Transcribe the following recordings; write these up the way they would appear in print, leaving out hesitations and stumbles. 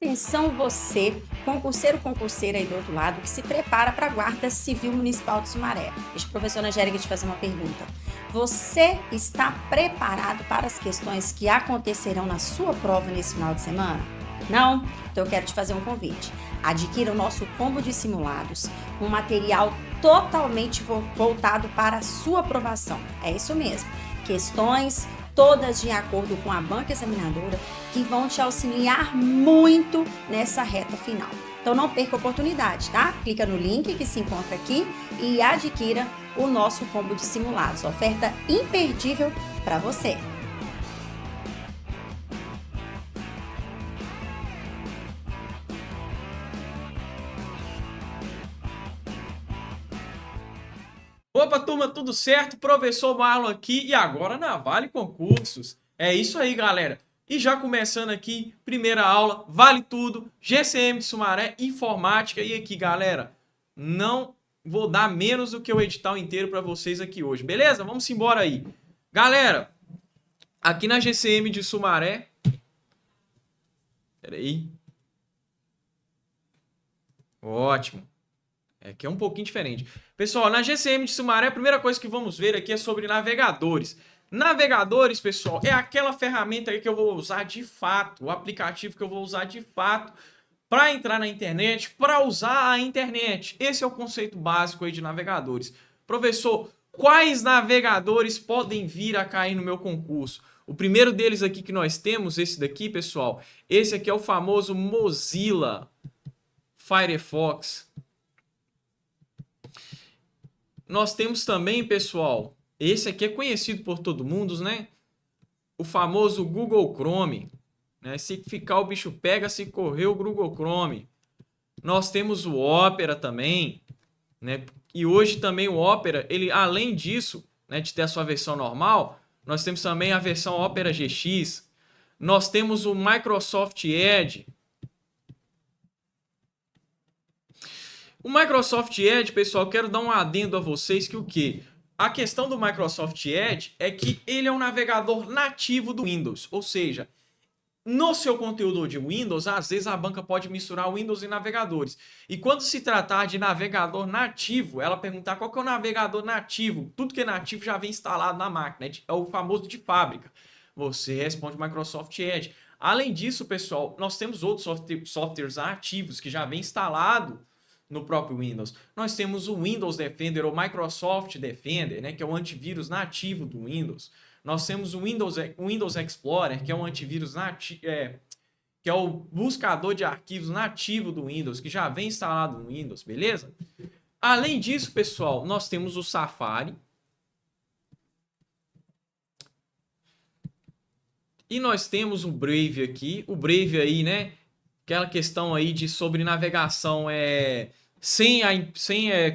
Atenção você, concurseiro, concurseira aí do outro lado, que se prepara para a Guarda Civil Municipal de Sumaré. Deixa a professora Angélica te fazer uma pergunta. Você está preparado para as questões que acontecerão na sua prova nesse final de semana? Não? Então eu quero te fazer um convite. Adquira o nosso combo de simulados, um material totalmente voltado para a sua aprovação. É isso mesmo. Questões todas de acordo com a banca examinadora, que vão te auxiliar muito nessa reta final. Então não perca a oportunidade, tá? Clica no link que se encontra aqui e adquira o nosso combo de simulados. Oferta imperdível para você. Opa, turma, tudo certo? Professor Marlon aqui e agora na Vale Concursos. É isso aí, galera. E já começando aqui, primeira aula, vale tudo, GCM de Sumaré, informática. E aqui, galera, não vou dar menos do que o edital inteiro para vocês aqui hoje, beleza? Vamos embora aí. Galera, aqui na GCM de Sumaré... Peraí. Ótimo. É que é um pouquinho diferente. Pessoal, na GCM de Sumaré, a primeira coisa que vamos ver aqui é sobre navegadores. Navegadores, pessoal, é aquela ferramenta aí que eu vou usar de fato, o aplicativo que eu vou usar de fato para entrar na internet, para usar a internet. Esse é o conceito básico aí de navegadores. Professor, quais navegadores podem vir a cair no meu concurso? O primeiro deles aqui que nós temos, esse daqui, pessoal, esse aqui é o famoso Mozilla Firefox. Nós temos também, pessoal, esse aqui é conhecido por todo mundo, né? O famoso Google Chrome. Né? Se ficar o bicho pega, se correr o Google Chrome. Nós temos o Opera também, né? E hoje também o Opera, ele além disso, né, de ter a sua versão normal, nós temos também a versão Opera GX. Nós temos o Microsoft Edge. O Microsoft Edge, pessoal, quero dar um adendo a vocês que o quê? A questão do Microsoft Edge é que ele é um navegador nativo do Windows, ou seja, no seu conteúdo de Windows, às vezes a banca pode misturar Windows e navegadores. E quando se tratar de navegador nativo, ela perguntar qual que é o navegador nativo, tudo que é nativo já vem instalado na máquina, é o famoso de fábrica. Você responde Microsoft Edge. Além disso, pessoal, nós temos outros softwares ativos que já vem instalado no próprio Windows. Nós temos o Windows Defender ou Microsoft Defender, né, que é o antivírus nativo do Windows. Nós temos o Windows Explorer, que é um antivírus nativo, que é o buscador de arquivos nativo do Windows, que já vem instalado no Windows, beleza? Além disso, pessoal, nós temos o Safari. E nós temos o Brave aqui. O Brave aí, né? Aquela questão aí de sobre navegação sem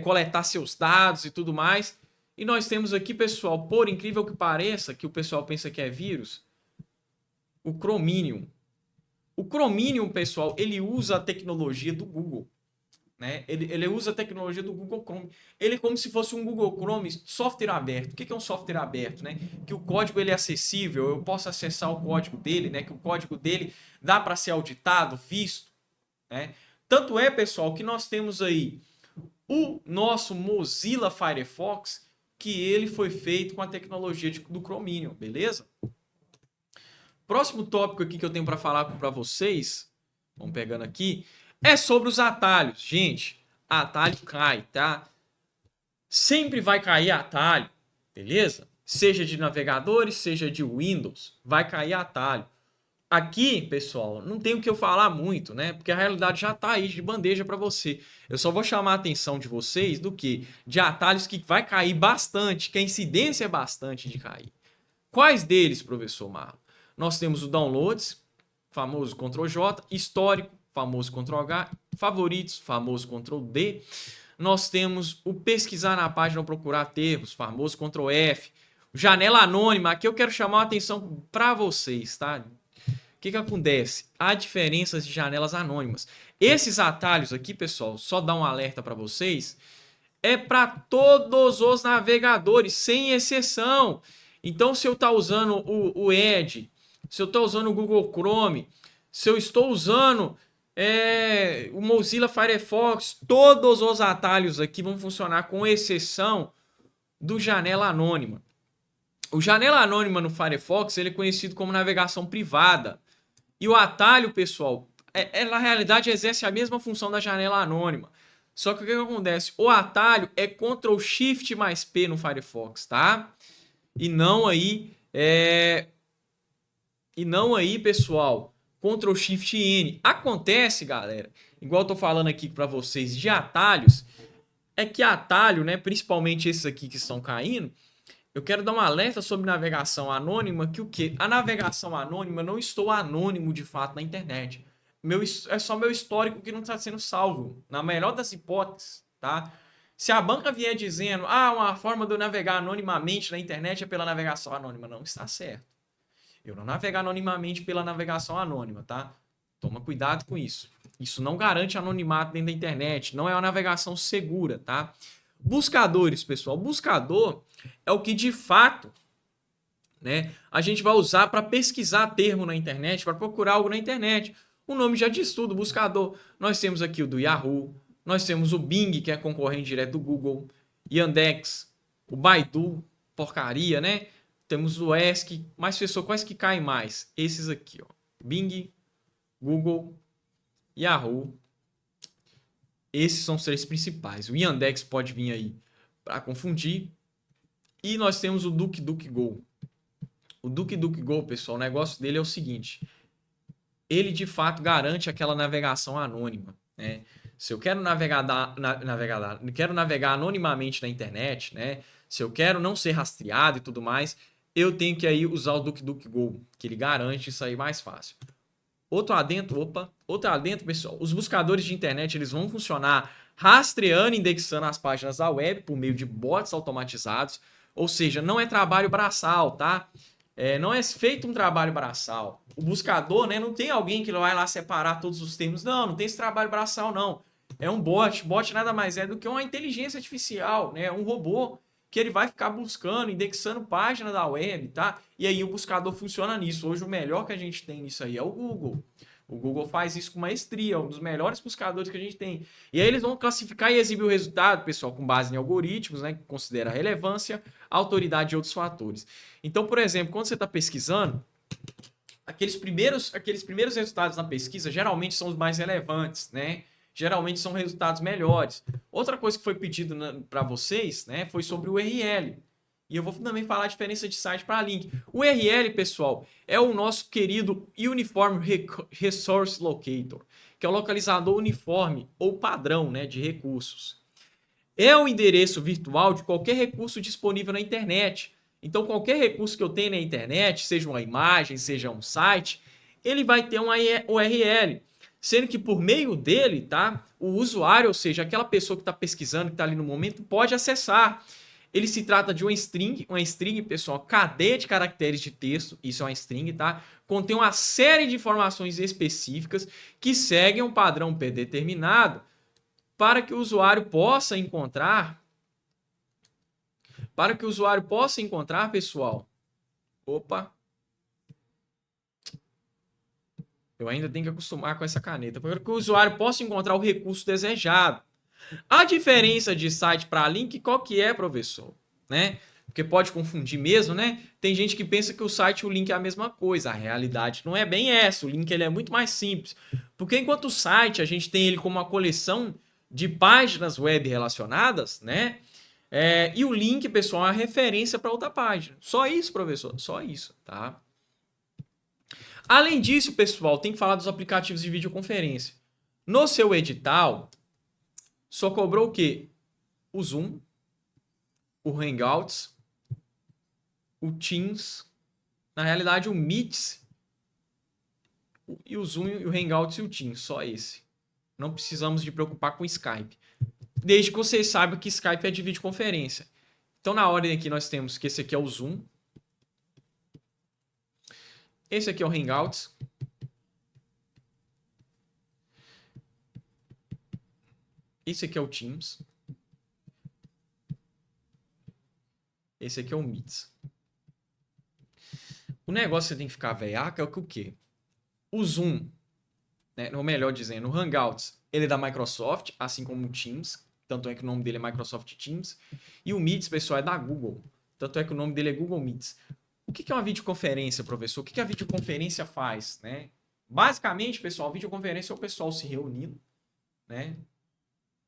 coletar seus dados e tudo mais. E nós temos aqui, pessoal, por incrível que pareça, que o pessoal pensa que é vírus, o Chromium. O Chromium, pessoal, ele usa a tecnologia do Google. Né? Ele usa a tecnologia do Google Chrome. Ele é como se fosse um Google Chrome software aberto. O que é um software aberto? Né? Que o código ele é acessível, eu posso acessar o código dele, né? Que o código dele dá para ser auditado, visto. Né? Tanto é, pessoal, que nós temos aí o nosso Mozilla Firefox, que ele foi feito com a tecnologia do Chromium, beleza? Próximo tópico aqui que eu tenho para falar para vocês, vamos pegando aqui, é sobre os atalhos. Gente, atalho cai, tá? Sempre vai cair atalho, beleza? Seja de navegadores, seja de Windows, vai cair atalho. Aqui, pessoal, não tem o que eu falar muito, né? Porque a realidade já tá aí de bandeja para você. Eu só vou chamar a atenção de vocês do que? De atalhos que vai cair bastante, que a incidência é bastante de cair. Quais deles, professor Marlon? Nós temos o downloads, famoso Ctrl J, histórico, famoso Ctrl H, favoritos, famoso Ctrl D. Nós temos o pesquisar na página ou procurar termos, famoso Ctrl F. Janela anônima, aqui eu quero chamar a atenção para vocês, tá? O que acontece? Há diferenças de janelas anônimas. Esses atalhos aqui, pessoal, só dá um alerta para vocês, é para todos os navegadores, sem exceção. Então, se eu estou usando o Edge, se eu estou usando o Google Chrome, se eu estou usando o Mozilla Firefox, todos os atalhos aqui vão funcionar com exceção do janela anônima. O janela anônima no Firefox ele é conhecido como navegação privada. E o atalho, pessoal, na realidade exerce a mesma função da janela anônima. Só que o que acontece? O atalho é Ctrl Shift mais P no Firefox, tá? E não aí, pessoal, Ctrl Shift N. Acontece, galera, igual eu tô falando aqui para vocês de atalhos, é que atalho, né, principalmente esses aqui que estão caindo, eu quero dar um alerta sobre navegação anônima, que o quê? A navegação anônima, não estou anônimo de fato na internet. É só meu histórico que não está sendo salvo, na melhor das hipóteses, tá? Se a banca vier dizendo, uma forma de eu navegar anonimamente na internet é pela navegação anônima, não está certo. Eu não navego anonimamente pela navegação anônima, tá? Toma cuidado com isso. Isso não garante anonimato dentro da internet, não é uma navegação segura, tá? Buscadores, pessoal. Buscador é o que de fato, né, a gente vai usar para pesquisar termo na internet, para procurar algo na internet. O nome já diz tudo, buscador. Nós temos aqui o do Yahoo, nós temos o Bing, que é concorrente direto do Google, Yandex, o Baidu, porcaria, né? Temos o ESC, mas pessoal, quais que caem mais? Esses aqui, ó. Bing, Google, Yahoo. Esses são os três principais. O Yandex pode vir aí para confundir. E nós temos o DuckDuckGo. O DuckDuckGo, pessoal, o negócio dele é o seguinte. Ele, de fato, garante aquela navegação anônima, né? Se eu quero quero navegar anonimamente na internet, né? Se eu quero não ser rastreado e tudo mais, eu tenho que aí usar o DuckDuckGo, que ele garante isso aí mais fácil. Outro adentro, pessoal. Os buscadores de internet, eles vão funcionar rastreando e indexando as páginas da web por meio de bots automatizados. Ou seja, não é trabalho braçal, tá? Não é feito um trabalho braçal. O buscador, né, não tem alguém que vai lá separar todos os termos. Não tem esse trabalho braçal, não. É um bot. Bot nada mais é do que uma inteligência artificial, né? Um robô que ele vai ficar buscando, indexando página da web, tá? E aí o buscador funciona nisso. Hoje o melhor que a gente tem nisso aí é o Google. O Google faz isso com maestria, é um dos melhores buscadores que a gente tem. E aí eles vão classificar e exibir o resultado, pessoal, com base em algoritmos, né, que considera a relevância, a autoridade e outros fatores. Então, por exemplo, quando você está pesquisando, aqueles primeiros resultados na pesquisa geralmente são os mais relevantes, né? Geralmente são resultados melhores. Outra coisa que foi pedido para vocês, né, foi sobre o URL. E eu vou também falar a diferença de site para link. O URL, pessoal, é o nosso querido Uniform Resource Locator, que é o localizador uniforme ou padrão, né, de recursos. É o endereço virtual de qualquer recurso disponível na internet. Então, qualquer recurso que eu tenha na internet, seja uma imagem, seja um site, ele vai ter um URL. Sendo que por meio dele, tá, o usuário, ou seja, aquela pessoa que está pesquisando, que está ali no momento, pode acessar. Ele se trata de uma string, pessoal, cadeia de caracteres de texto, isso é uma string, tá? Contém uma série de informações específicas que seguem um padrão predeterminado para que o usuário possa encontrar, pessoal. Opa. Eu ainda tenho que acostumar com essa caneta, para que o usuário possa encontrar o recurso desejado. A diferença de site para link, qual que é, professor? Né? Porque pode confundir mesmo, né? Tem gente que pensa que o site e o link é a mesma coisa. A realidade não é bem essa. O link ele é muito mais simples. Porque enquanto o site a gente tem ele como uma coleção de páginas web relacionadas, né? E o link, pessoal, é a referência para outra página. Só isso, professor. Só isso, tá? Além disso, pessoal, tem que falar dos aplicativos de videoconferência. No seu edital, só cobrou o quê? O Zoom, o Hangouts, o Teams, na realidade o Meet, e o Zoom, o Hangouts e o Teams, só esse. Não precisamos de preocupar com o Skype. Desde que vocês saibam que Skype é de videoconferência. Então na ordem aqui nós temos que esse aqui é o Zoom, esse aqui é o Hangouts, esse aqui é o Teams, esse aqui é o Meet. O negócio que você tem que ficar veiaco é o quê? O Zoom, né? Ou melhor dizendo, o Hangouts, ele é da Microsoft, assim como o Teams, tanto é que o nome dele é Microsoft Teams. E o Meets, pessoal, é da Google, tanto é que o nome dele é Google Meets. O que é uma videoconferência, professor? O que a videoconferência faz, né? Basicamente, pessoal, a videoconferência é o pessoal se reunindo, né?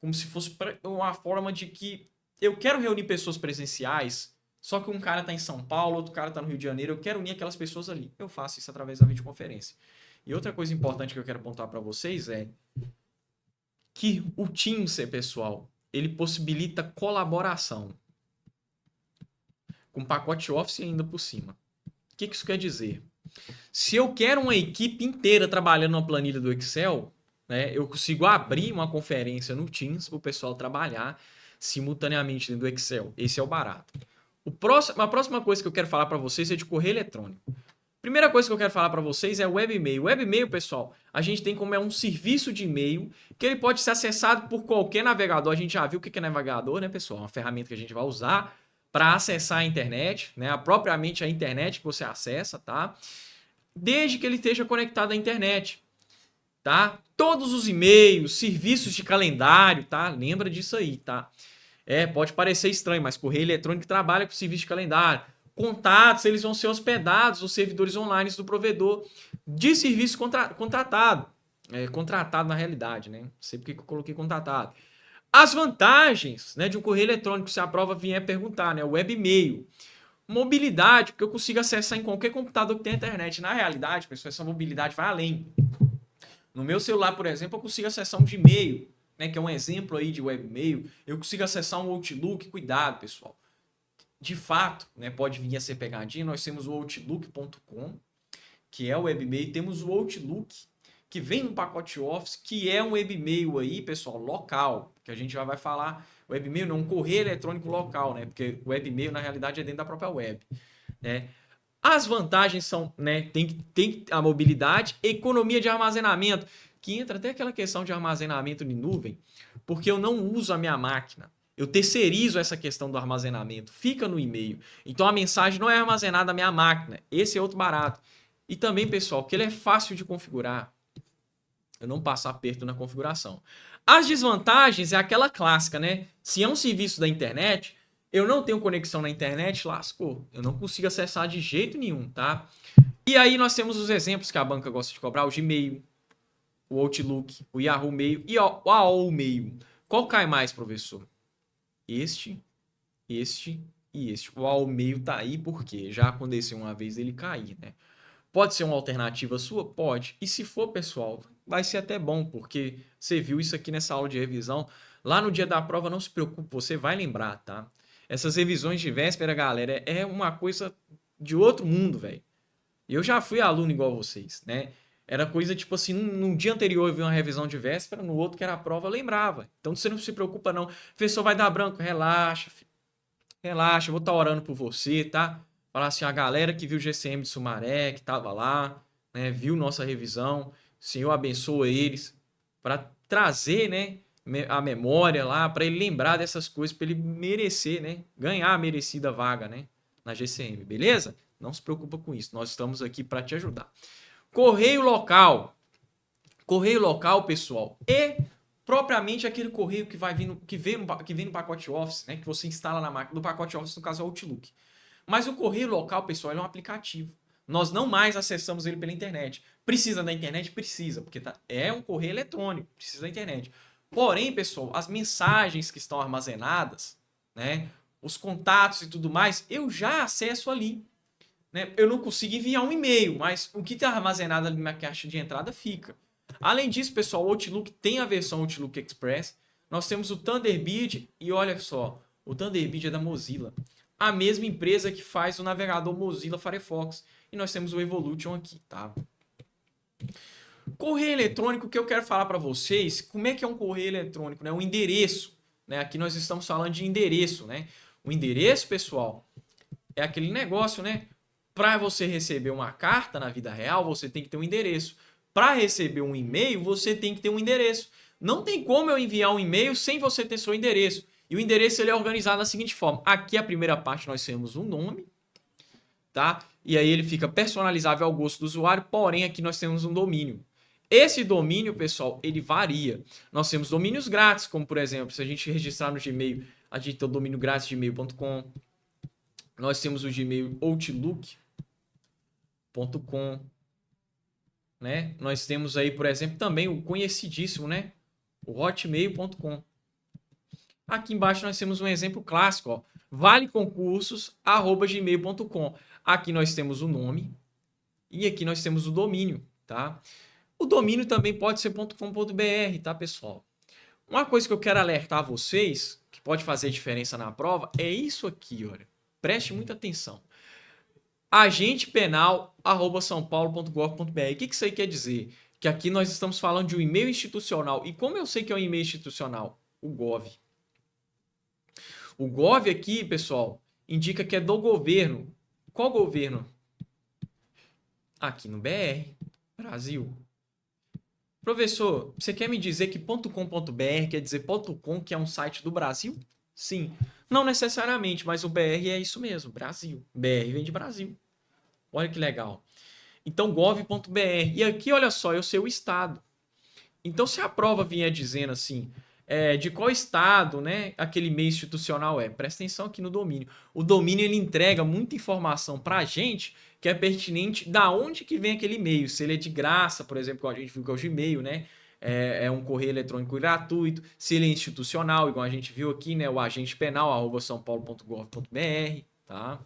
Como se fosse uma forma de que eu quero reunir pessoas presenciais, só que um cara está em São Paulo, outro cara está no Rio de Janeiro, eu quero unir aquelas pessoas ali. Eu faço isso através da videoconferência. E outra coisa importante que eu quero apontar para vocês é que o Teams, pessoal, ele possibilita colaboração com pacote Office ainda por cima. O que isso quer dizer? Se eu quero uma equipe inteira trabalhando numa planilha do Excel, né, eu consigo abrir uma conferência no Teams para o pessoal trabalhar simultaneamente dentro do Excel. Esse é o barato. A próxima coisa que eu quero falar para vocês é de correio eletrônico. Primeira coisa que eu quero falar para vocês é o webmail. O webmail, pessoal, a gente tem como é um serviço de e-mail que ele pode ser acessado por qualquer navegador. A gente já viu o que é navegador, né, pessoal? Uma ferramenta que a gente vai usar para acessar a internet, né? Propriamente a internet que você acessa, tá? Desde que ele esteja conectado à internet, tá? Todos os e-mails, serviços de calendário, tá? Lembra disso aí, tá? Pode parecer estranho, mas correio eletrônico trabalha com serviço de calendário. Contatos, eles vão ser hospedados nos servidores online do provedor de serviço contratado. Contratado na realidade, né? Não sei porque que eu coloquei contratado. As vantagens, né, de um correio eletrônico, se a prova vier perguntar, né? O webmail. Mobilidade, porque eu consigo acessar em qualquer computador que tenha internet. Na realidade, pessoal, essa mobilidade vai além. No meu celular, por exemplo, eu consigo acessar um Gmail, né, que é um exemplo aí de webmail. Eu consigo acessar um Outlook. Cuidado, pessoal. De fato, né, pode vir a ser pegadinha. Nós temos o Outlook.com, que é o webmail. Temos o Outlook, que vem no pacote Office, que é um webmail aí, pessoal, local, que a gente já vai falar. O webmail não é um correio eletrônico local, né? Porque o webmail, na realidade, é dentro da própria web, né? As vantagens são, né? Tem a mobilidade, economia de armazenamento, que entra até aquela questão de armazenamento em nuvem, porque eu não uso a minha máquina. Eu terceirizo essa questão do armazenamento, fica no e-mail. Então a mensagem não é armazenada na minha máquina. Esse é outro barato. E também, pessoal, que ele é fácil de configurar. Eu não passo aperto na configuração. As desvantagens é aquela clássica, né? Se é um serviço da internet, eu não tenho conexão na internet, lascou. Eu não consigo acessar de jeito nenhum, tá? E aí nós temos os exemplos que a banca gosta de cobrar, o Gmail, o Outlook, o Yahoo Mail e o AOL Mail. Qual cai mais, professor? Este e este. O AOL Mail tá aí porque já aconteceu uma vez ele cair, né? Pode ser uma alternativa sua? Pode. E se for, pessoal, vai ser até bom, porque você viu isso aqui nessa aula de revisão. Lá no dia da prova, não se preocupe, você vai lembrar, tá? Essas revisões de véspera, galera, é uma coisa de outro mundo, velho. Eu já fui aluno igual vocês, né? Era coisa tipo assim, no dia anterior eu vi uma revisão de véspera, no outro que era a prova, eu lembrava. Então você não se preocupa não. Professor, vai dar branco, relaxa, filho. Relaxa, eu vou estar orando por você, tá? Falar assim, a galera que viu o GCM de Sumaré, que estava lá, né, viu nossa revisão, o Senhor abençoa eles para trazer, né, a memória lá, para ele lembrar dessas coisas, para ele merecer, né, ganhar a merecida vaga, né, na GCM, beleza? Não se preocupa com isso, nós estamos aqui para te ajudar. Correio local. Correio local, pessoal, e propriamente aquele correio que vem no pacote Office, né, que você instala na máquina, do pacote Office, no caso é o Outlook. Mas o correio local, pessoal, ele é um aplicativo. Nós não mais acessamos ele pela internet. Precisa da internet? Precisa, porque é um correio eletrônico, precisa da internet. Porém, pessoal, as mensagens que estão armazenadas, né, os contatos e tudo mais, eu já acesso ali. Né? Eu não consigo enviar um e-mail, mas o que está armazenado ali na caixa de entrada fica. Além disso, pessoal, o Outlook tem a versão Outlook Express. Nós temos o Thunderbird e olha só, o Thunderbird é da Mozilla. A mesma empresa que faz o navegador Mozilla Firefox. E nós temos o Evolution aqui, tá? Correio eletrônico, que eu quero falar para vocês, como é que é um correio eletrônico, né? Um endereço, né? Aqui nós estamos falando de endereço, né? O endereço, pessoal, é aquele negócio, né? Para você receber uma carta na vida real, você tem que ter um endereço. Para receber um e-mail, você tem que ter um endereço. Não tem como eu enviar um e-mail sem você ter seu endereço. E o endereço ele é organizado da seguinte forma. Aqui a primeira parte nós temos um nome, tá? E aí ele fica personalizável ao gosto do usuário, porém aqui nós temos um domínio. Esse domínio, pessoal, ele varia. Nós temos domínios grátis, como por exemplo, se a gente registrar no Gmail, a gente tem o domínio grátis gmail.com. Nós temos o Gmail outlook.com, né? Nós temos aí, por exemplo, também o conhecidíssimo, né? O hotmail.com. Aqui embaixo nós temos um exemplo clássico, ó, valeconcursos@gmail.com. Aqui nós temos o nome e aqui nós temos o domínio, tá? O domínio também pode ser .com.br, tá, pessoal? Uma coisa que eu quero alertar vocês, que pode fazer diferença na prova, é isso aqui, olha. Preste muita atenção. agentepenal@saopaulo.gov.br. O que isso aí quer dizer? Que aqui nós estamos falando de um e-mail institucional. E como eu sei que é um e-mail institucional? O Gov. O Gov aqui, pessoal, indica que é do governo. Qual governo? Aqui no BR, Brasil. Professor, você quer me dizer que .com.br quer dizer .com, que é um site do Brasil? Sim. Não necessariamente, mas o BR é isso mesmo, Brasil. BR vem de Brasil. Olha que legal. Então, gov.br. E aqui, olha só, eu sei o estado. Então, se a prova vier dizendo assim, de qual estado, né, aquele e-mail institucional é, presta atenção aqui no domínio. O domínio, ele entrega muita informação para a gente que é pertinente da onde que vem aquele e-mail. Se ele é de graça, por exemplo, igual a gente viu que é o Gmail, né? É um correio eletrônico gratuito. Se ele é institucional, igual a gente viu aqui, né? O agentepenal@saopaulo.gov.br, tá?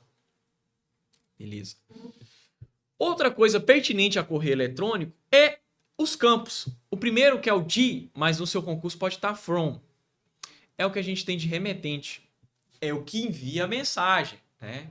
Beleza. Outra coisa pertinente a correio eletrônico é os campos. O primeiro, que é o de, mas no seu concurso pode estar from. É o que a gente tem de remetente. É o que envia a mensagem, né?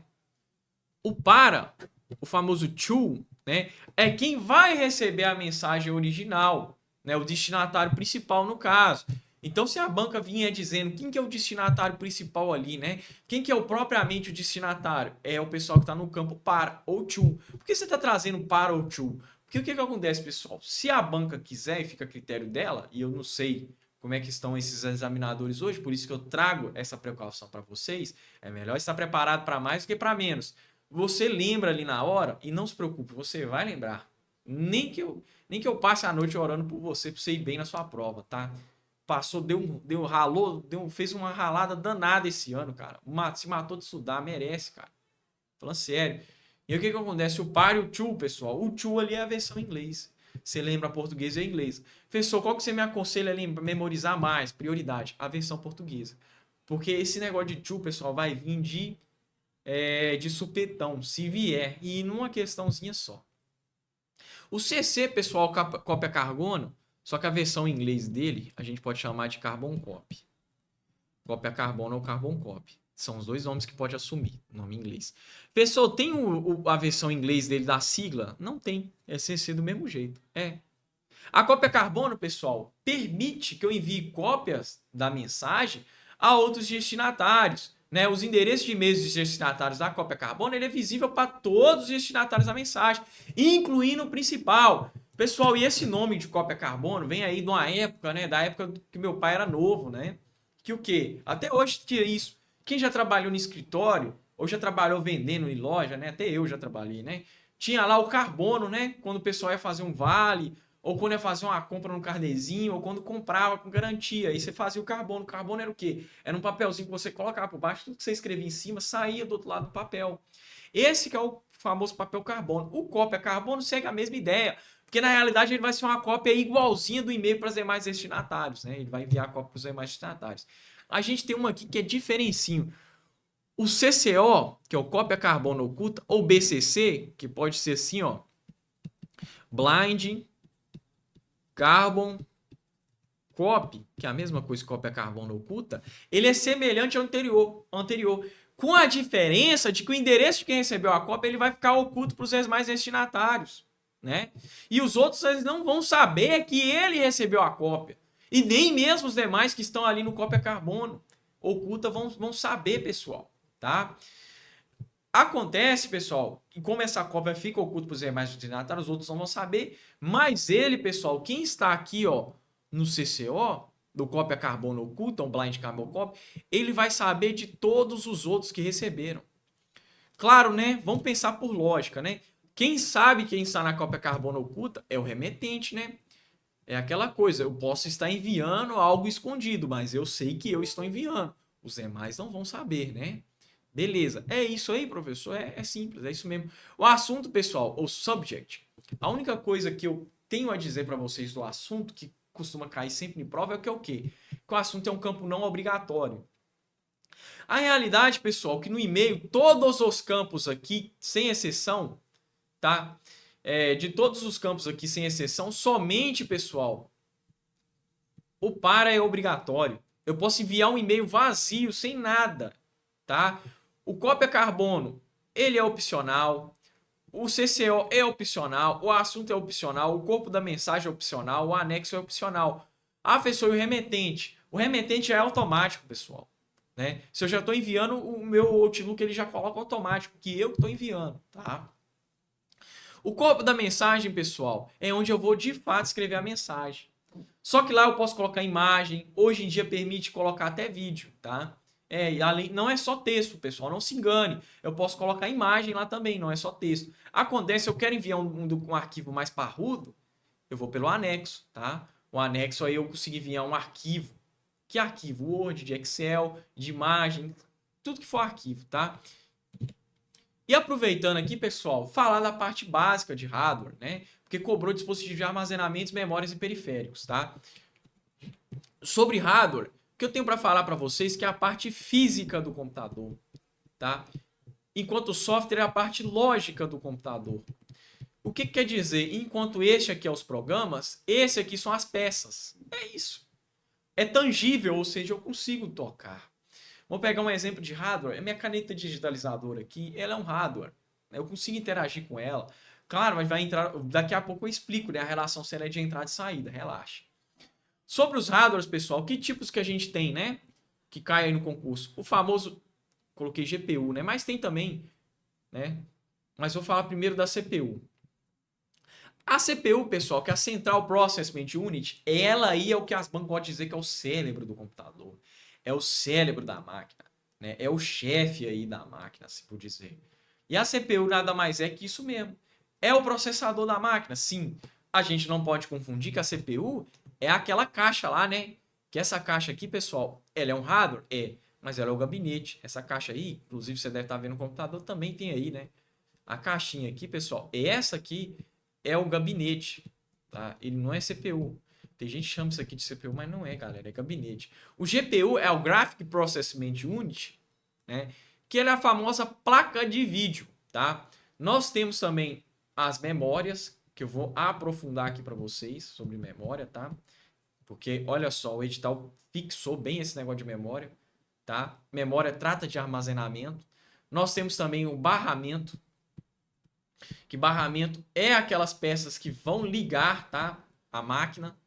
O para, o famoso to, né, é quem vai receber a mensagem original, né, o destinatário principal no caso. Então, se a banca vinha dizendo quem que é o destinatário principal ali, né? Quem que é propriamente o destinatário? É o pessoal que está no campo para ou to. Por que você está trazendo para ou to? Porque o que acontece, pessoal? Se a banca quiser e fica a critério dela, e eu não sei como é que estão esses examinadores hoje, por isso que eu trago essa precaução para vocês, é melhor estar preparado para mais do que para menos. Você lembra ali na hora e não se preocupe, você vai lembrar. Nem que eu passe a noite orando por você, para você ir bem na sua prova, tá? Passou, ralou, fez uma ralada danada esse ano, cara. Se matou de estudar, merece, cara. Falando sério. E o que acontece? O par e o to, pessoal. O to ali é a versão em inglês. Você lembra português e inglês. Professor, qual que você me aconselha a memorizar mais? Prioridade, a versão portuguesa. Porque esse negócio de to, pessoal, vai vir de supetão, se vier. E numa questãozinha só. O CC, pessoal, cópia carbono, só que a versão em inglês dele, a gente pode chamar de carbon copy. Cópia carbono ou carbon copy. São os dois nomes que pode assumir, nome em inglês. Pessoal, tem a versão em inglês dele da sigla? Não tem. É CC do mesmo jeito. A cópia carbono, pessoal, permite que eu envie cópias da mensagem a outros destinatários. Né? Os endereços de e-mails dos destinatários da cópia carbono, ele é visível para todos os destinatários da mensagem, incluindo o principal. Pessoal, e esse nome de cópia carbono vem aí de uma época, né? Da época que meu pai era novo, né? Que o quê? Até hoje tinha isso. Quem já trabalhou no escritório, ou já trabalhou vendendo em loja, né? Até eu já trabalhei, né? Tinha lá o carbono, né? Quando o pessoal ia fazer um vale, ou quando ia fazer uma compra no carnezinho, ou quando comprava com garantia. Aí você fazia o carbono. O carbono era o quê? Era um papelzinho que você colocava por baixo, tudo que você escrevia em cima saía do outro lado do papel. Esse que é o famoso papel carbono. O cópia carbono segue a mesma ideia. Porque na realidade ele vai ser uma cópia igualzinha do e-mail para os demais destinatários, né? Ele vai enviar a cópia para os demais destinatários. A gente tem uma aqui que é diferencinho. O CCO, que é o cópia carbono oculta, ou BCC, que pode ser assim, ó, Blind Carbon Copy, que é a mesma coisa que cópia carbono oculta, ele é semelhante ao anterior, com a diferença de que o endereço de quem recebeu a cópia ele vai ficar oculto para os demais destinatários, né? E os outros eles não vão saber que ele recebeu a cópia. E nem mesmo os demais que estão ali no cópia carbono oculta vão saber, pessoal, tá? Acontece, pessoal, que como essa cópia fica oculta para os demais destinatários, os outros não vão saber, mas ele, pessoal, quem está aqui, ó, no CCO, do cópia carbono oculta, um blind carbon copy, ele vai saber de todos os outros que receberam. Claro, né? Vamos pensar por lógica, né? Quem sabe quem está na cópia carbono oculta é o remetente, né? É aquela coisa, eu posso estar enviando algo escondido, mas eu sei que eu estou enviando. Os demais não vão saber, né? Beleza. É isso aí, professor? É simples, é isso mesmo. O assunto, pessoal, o subject. A única coisa que eu tenho a dizer para vocês do assunto, que costuma cair sempre em prova, é o que é o quê? Que o assunto é um campo não obrigatório. A realidade, pessoal, que no e-mail, todos os campos aqui, sem exceção, tá? De todos os campos aqui, sem exceção, somente, pessoal, o para é obrigatório. Eu posso enviar um e-mail vazio, sem nada, tá? O cópia carbono, ele é opcional. O CCO é opcional. O assunto é opcional. O corpo da mensagem é opcional. O anexo é opcional. Ah, professor, e o remetente? O remetente é automático, pessoal. Né? Se eu já estou enviando, o meu Outlook ele já coloca automático, que eu estou enviando, tá? O corpo da mensagem, pessoal, é onde eu vou de fato escrever a mensagem. Só que lá eu posso colocar imagem, hoje em dia permite colocar até vídeo, tá? Não é só texto, pessoal, não se engane. Eu posso colocar imagem lá também, não é só texto. Acontece, eu quero enviar um arquivo mais parrudo, eu vou pelo anexo, tá? O anexo aí eu consigo enviar um arquivo. Que arquivo? Word, de Excel, de imagem, tudo que for arquivo, tá? E aproveitando aqui, pessoal, falar da parte básica de hardware, né? Porque cobrou dispositivos de armazenamento, memórias e periféricos, tá? Sobre hardware, o que eu tenho para falar para vocês que é a parte física do computador, tá? Enquanto o software é a parte lógica do computador. O que quer dizer? Enquanto este aqui é os programas, esse aqui são as peças. É isso. É tangível, ou seja, eu consigo tocar. Vou pegar um exemplo de hardware. A minha caneta digitalizadora aqui, ela é um hardware. Eu consigo interagir com ela. Claro, mas vai entrar. Daqui a pouco eu explico, né? A relação se ela é de entrada e saída. Relaxa. Sobre os hardwares, pessoal, que tipos que a gente tem, né? Que cai aí no concurso. O famoso, coloquei GPU, né? Mas tem também, né? Mas vou falar primeiro da CPU. A CPU, pessoal, que é a Central Processing Unit, ela aí é o que as bancas podem dizer que é o cérebro do computador. É o cérebro da máquina, né? É o chefe aí da máquina, se por dizer. E a CPU nada mais é que isso mesmo. É o processador da máquina, sim. A gente não pode confundir que a CPU é aquela caixa lá, né? Que essa caixa aqui, pessoal, ela é um hardware? É, mas ela é o gabinete. Essa caixa aí, inclusive você deve estar vendo no computador, também tem aí, né? A caixinha aqui, pessoal, essa aqui é o gabinete, tá? Ele não é CPU. Tem gente que chama isso aqui de CPU, mas não é, galera, é gabinete. O GPU é o Graphic Processing Unit, né? Que é a famosa placa de vídeo, tá? Nós temos também as memórias, que eu vou aprofundar aqui para vocês sobre memória, tá? Porque, olha só, o edital fixou bem esse negócio de memória, tá? Memória trata de armazenamento. Nós temos também o barramento, que barramento é aquelas peças que vão ligar, tá, a máquina.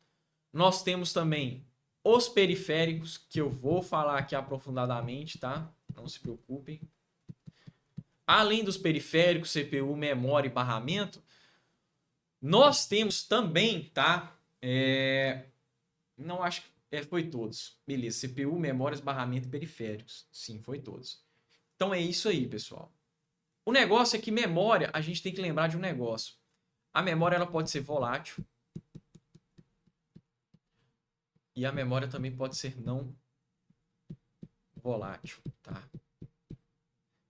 Nós temos também os periféricos, que eu vou falar aqui aprofundadamente, tá? Não se preocupem. Além dos periféricos, CPU, memória e barramento, nós temos também, tá? Não acho que foi todos. Beleza, CPU, memórias, barramento e periféricos. Sim, foi todos. Então é isso aí, pessoal. O negócio é que memória, a gente tem que lembrar de um negócio. A memória ela pode ser volátil. E a memória também pode ser não volátil, tá?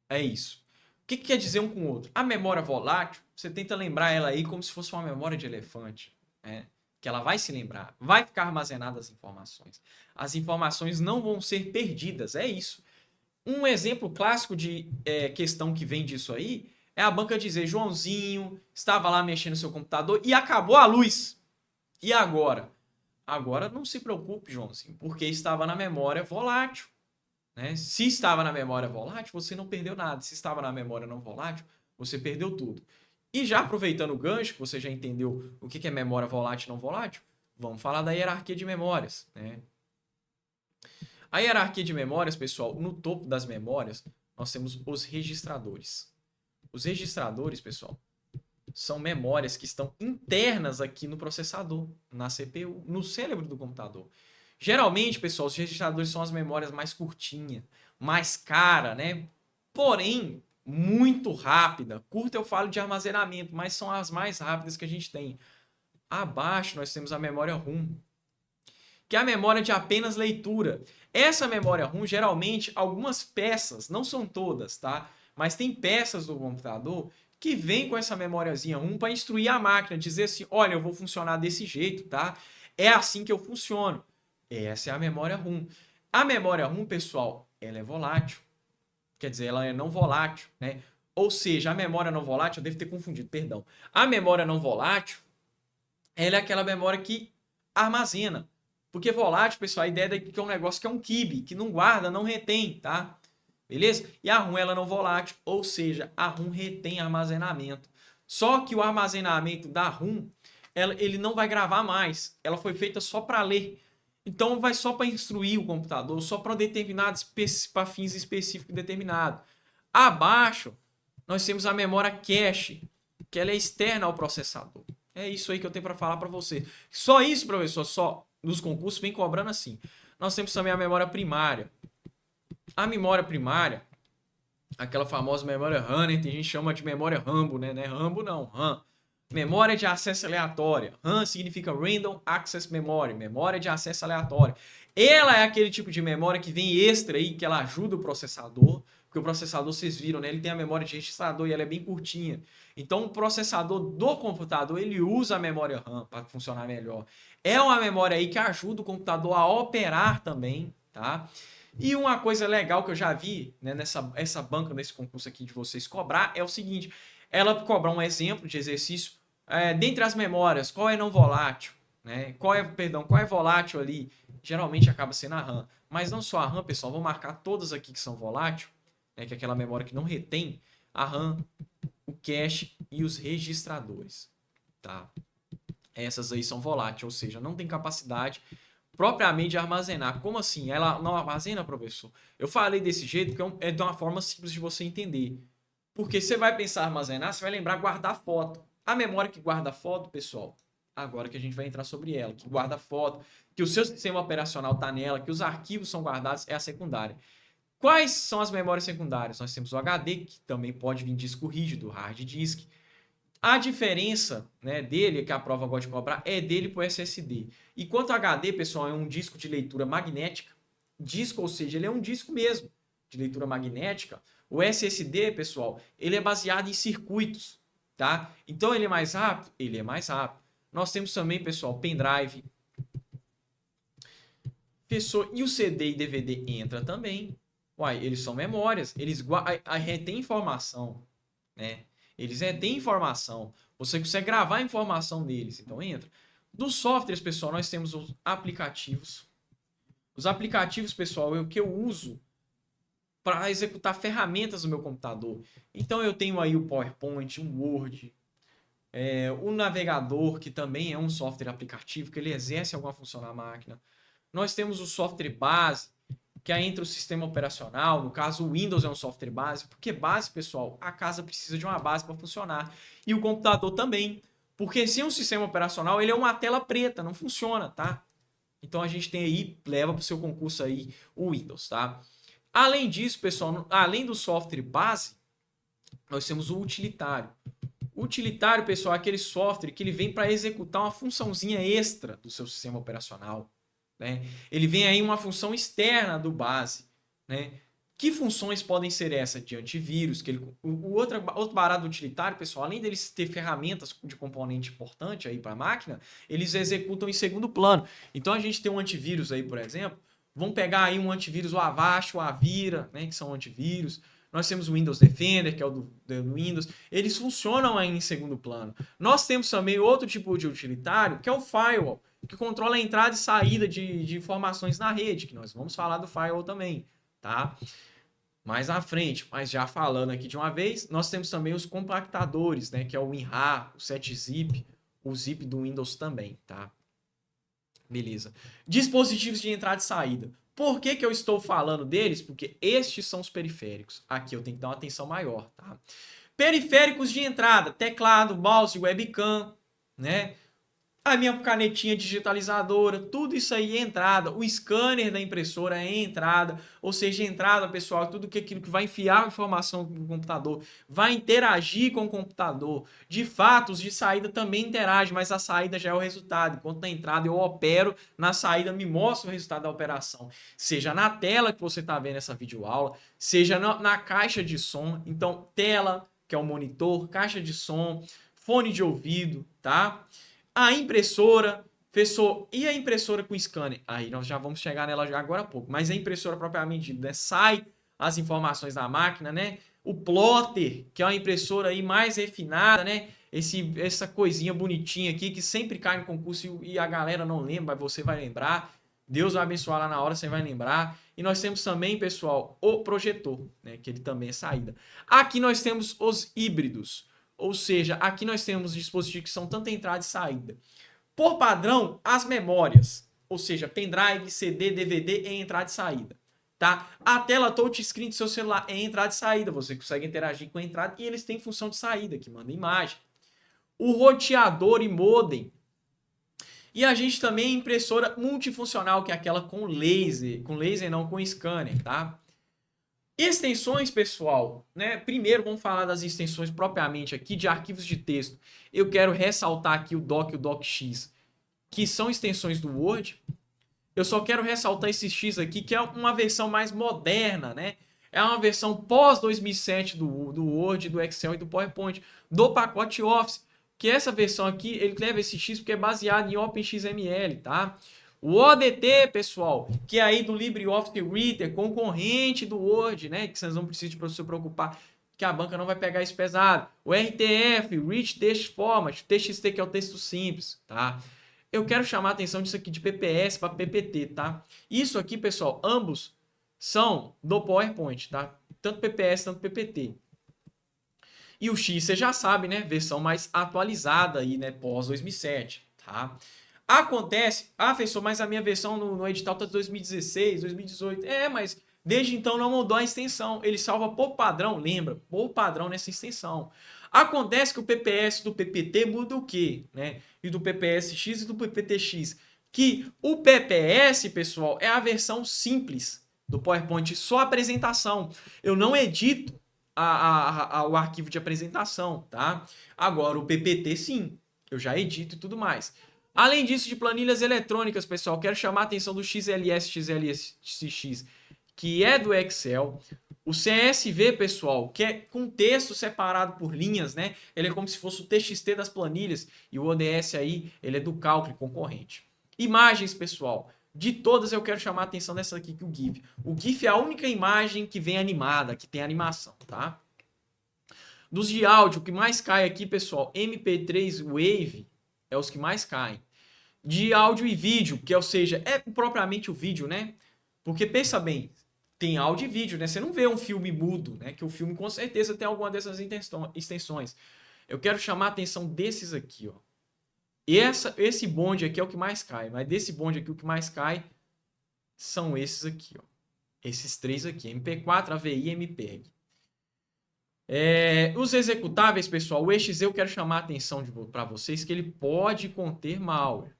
É isso. O que quer dizer um com o outro? A memória volátil, você tenta lembrar ela aí como se fosse uma memória de elefante, né? Que ela vai se lembrar, vai ficar armazenada as informações. As informações não vão ser perdidas, é isso. Um exemplo clássico de questão que vem disso aí é a banca dizer, Joãozinho estava lá mexendo no seu computador e acabou a luz. E agora? Agora não se preocupe, Joãozinho, porque estava na memória volátil. Né? Se estava na memória volátil, você não perdeu nada. Se estava na memória não volátil, você perdeu tudo. E já aproveitando o gancho, que você já entendeu o que é memória volátil e não volátil, vamos falar da hierarquia de memórias, né? A hierarquia de memórias, pessoal, no topo das memórias, nós temos os registradores. Os registradores, pessoal, são memórias que estão internas aqui no processador, na CPU, no cérebro do computador. Geralmente, pessoal, os registradores são as memórias mais curtinhas, mais caras, né? Porém, muito rápida. Curta eu falo de armazenamento, mas são as mais rápidas que a gente tem. Abaixo nós temos a memória ROM, que é a memória de apenas leitura. Essa memória ROM, geralmente, algumas peças, não são todas, tá? Mas tem peças do computador que vem com essa memóriazinha ROM para instruir a máquina, dizer assim, olha, eu vou funcionar desse jeito, tá? É assim que eu funciono. Essa é a memória ROM. A memória ROM, pessoal, ela é volátil. Quer dizer, ela é não volátil, né? Ou seja, a memória não volátil, eu devo ter confundido, perdão. A memória não volátil, ela é aquela memória que armazena. Porque volátil, pessoal, a ideia daqui é um negócio que é um quibe, que não guarda, não retém, tá? Beleza? E a ROM ela não volátil, ou seja, a ROM retém armazenamento. Só que o armazenamento da ROM, ele não vai gravar mais. Ela foi feita só para ler. Então vai só para instruir o computador, só para para fins específicos determinados. Abaixo, nós temos a memória cache, que ela é externa ao processador. É isso aí que eu tenho para falar para você. Só isso, professor, só nos concursos vem cobrando assim. Nós temos também a memória primária. A memória primária, aquela famosa memória RAM, né? Tem gente que chama de memória Rambo, né? Não é Rambo não, RAM. Memória de acesso aleatória. RAM significa Random Access Memory, memória de acesso aleatório. Ela é aquele tipo de memória que vem extra aí, que ela ajuda o processador, porque o processador, vocês viram, né? Ele tem a memória de registrador e ela é bem curtinha. Então, o processador do computador, ele usa a memória RAM para funcionar melhor. É uma memória aí que ajuda o computador a operar também, tá? E uma coisa legal que eu já vi, né, essa banca, nesse concurso aqui de vocês cobrar, é o seguinte, ela cobra um exemplo de exercício, dentre as memórias, qual é não volátil, né? Qual é volátil ali? Geralmente acaba sendo a RAM. Mas não só a RAM, pessoal, vou marcar todas aqui que são volátil, né, que é aquela memória que não retém, a RAM, o cache e os registradores, tá? Essas aí são voláteis, ou seja, não tem capacidade propriamente de armazenar. Como assim? Ela não armazena, professor? Eu falei desse jeito porque é de uma forma simples de você entender. Porque você vai pensar armazenar, você vai lembrar guardar foto. A memória que guarda foto, pessoal, agora que a gente vai entrar sobre ela, que guarda foto, que o seu sistema operacional está nela, que os arquivos são guardados, é a secundária. Quais são as memórias secundárias? Nós temos o HD, que também pode vir disco rígido, hard disk. A diferença, né, dele, que a prova gosta de cobrar, é dele para o SSD. E quanto ao HD, pessoal, é um disco de leitura magnética. Disco, ou seja, ele é um disco mesmo de leitura magnética. O SSD, pessoal, ele é baseado em circuitos, tá? Então, ele é mais rápido? Ele é mais rápido. Nós temos também, pessoal, pendrive. Pessoal, e o CD e DVD entra também. Uai, eles são memórias, eles retêm informação, né? Eles têm informação. Você consegue gravar a informação deles. Então entra. Dos softwares, pessoal, nós temos os aplicativos. Os aplicativos, pessoal, é o que eu uso para executar ferramentas no meu computador. Então eu tenho aí o PowerPoint, o Word, o navegador, que também é um software aplicativo, que ele exerce alguma função na máquina. Nós temos o software base, que é entre o sistema operacional, no caso o Windows é um software base, porque base, pessoal, a casa precisa de uma base para funcionar. E o computador também, porque sem um sistema operacional, ele é uma tela preta, não funciona, tá? Então a gente tem aí, leva para o seu concurso aí o Windows, tá? Além disso, pessoal, além do software base, nós temos o utilitário. O utilitário, pessoal, é aquele software que ele vem para executar uma funçãozinha extra do seu sistema operacional. Né? Ele vem aí uma função externa do base. Né? Que funções podem ser essas? De antivírus. O outro barato do utilitário, pessoal, além deles ter ferramentas de componente importante aí para a máquina, eles executam em segundo plano. Então a gente tem um antivírus aí, por exemplo. Vamos pegar aí um antivírus, o Avast, o Avira, né, que são antivírus. Nós temos o Windows Defender, que é o do Windows. Eles funcionam aí em segundo plano. Nós temos também outro tipo de utilitário, que é o Firewall, que controla a entrada e saída de informações na rede, que nós vamos falar do Firewall também, tá? Mais à frente, mas já falando aqui de uma vez, nós temos também os compactadores, né, que é o WinRAR, o 7-zip, o zip do Windows também, tá? Beleza. Dispositivos de entrada e saída. Por que eu estou falando deles? Porque estes são os periféricos. Aqui eu tenho que dar uma atenção maior, tá? Periféricos de entrada, teclado, mouse, webcam, né? A minha canetinha digitalizadora, tudo isso aí é entrada. O scanner da impressora é entrada. Ou seja, entrada, pessoal, tudo aquilo que vai enfiar a informação no computador, vai interagir com o computador. De fato, os de saída também interagem, mas a saída já é o resultado. Enquanto na entrada eu opero, na saída me mostra o resultado da operação. Seja na tela que você está vendo essa videoaula, seja na caixa de som. Então, tela, que é o monitor, caixa de som, fone de ouvido, tá? A impressora, professor, e a impressora com scanner? Aí nós já vamos chegar nela já agora há pouco, mas a impressora propriamente dita, né? Sai as informações da máquina, né? O plotter, que é uma impressora aí mais refinada, né? Essa coisinha bonitinha aqui que sempre cai no concurso e a galera não lembra, você vai lembrar. Deus vai abençoar lá na hora, você vai lembrar. E nós temos também, pessoal, o projetor, né? Que ele também é saída. Aqui nós temos os híbridos. Ou seja, aqui nós temos dispositivos que são tanto entrada e saída. Por padrão, as memórias, ou seja, pendrive, CD, DVD é entrada e saída. Tá? A tela touchscreen do seu celular é entrada e saída. Você consegue interagir com a entrada e eles têm função de saída, que manda imagem. O roteador e modem. E a gente também tem impressora multifuncional, que é aquela com laser não, com scanner, tá? Extensões, pessoal, né? Primeiro vamos falar das extensões propriamente aqui de arquivos de texto. Eu quero ressaltar aqui o Doc e o DocX, que são extensões do Word. Eu só quero ressaltar esse X aqui, que é uma versão mais moderna, né? É uma versão pós 2007 do Word, do Excel e do PowerPoint, do pacote Office, que essa versão aqui, ele leva esse X porque é baseado em OpenXML, tá? O ODT, pessoal, que é aí do LibreOffice Reader, concorrente do Word, né? Que vocês não precisam se preocupar, que a banca não vai pegar isso pesado. O RTF, Rich Text Format, TXT, que é o texto simples, tá? Eu quero chamar a atenção disso aqui de PPS para PPT, tá? Isso aqui, pessoal, ambos são do PowerPoint, tá? Tanto PPS, tanto PPT. E o X, você já sabe, né? Versão mais atualizada aí, né? Pós 2007, tá? Acontece, professor, mas a minha versão no edital tá de 2016, 2018. Mas desde então não mudou a extensão. Ele salva por padrão, lembra? Por padrão nessa extensão. Acontece que o PPS do PPT muda o quê? Né? E do PPS-X e do PPT-X. Que o PPS, pessoal, é a versão simples do PowerPoint, só apresentação. Eu não edito o arquivo de apresentação, tá? Agora, o PPT, sim. Eu já edito e tudo mais. Além disso, de planilhas eletrônicas, pessoal, quero chamar a atenção do XLS, que é do Excel. O CSV, pessoal, que é com texto separado por linhas, né? Ele é como se fosse o TXT das planilhas. E o ODS aí, ele é do cálculo concorrente. Imagens, pessoal. De todas, eu quero chamar a atenção dessa aqui, que o GIF. O GIF é a única imagem que vem animada, que tem animação, tá? Dos de áudio, o que mais cai aqui, pessoal, MP3 Wave é os que mais caem. De áudio e vídeo, que ou seja, é propriamente o vídeo, né? Porque pensa bem, tem áudio e vídeo, né? Você não vê um filme mudo, né? Que o filme com certeza tem alguma dessas extensões. Eu quero chamar a atenção desses aqui, ó. Esse bonde aqui é o que mais cai, mas desse bonde aqui o que mais cai são esses aqui, ó. Esses três aqui, MP4, AVI e MPEG. Os executáveis, pessoal, o exe eu quero chamar a atenção para vocês que ele pode conter malware.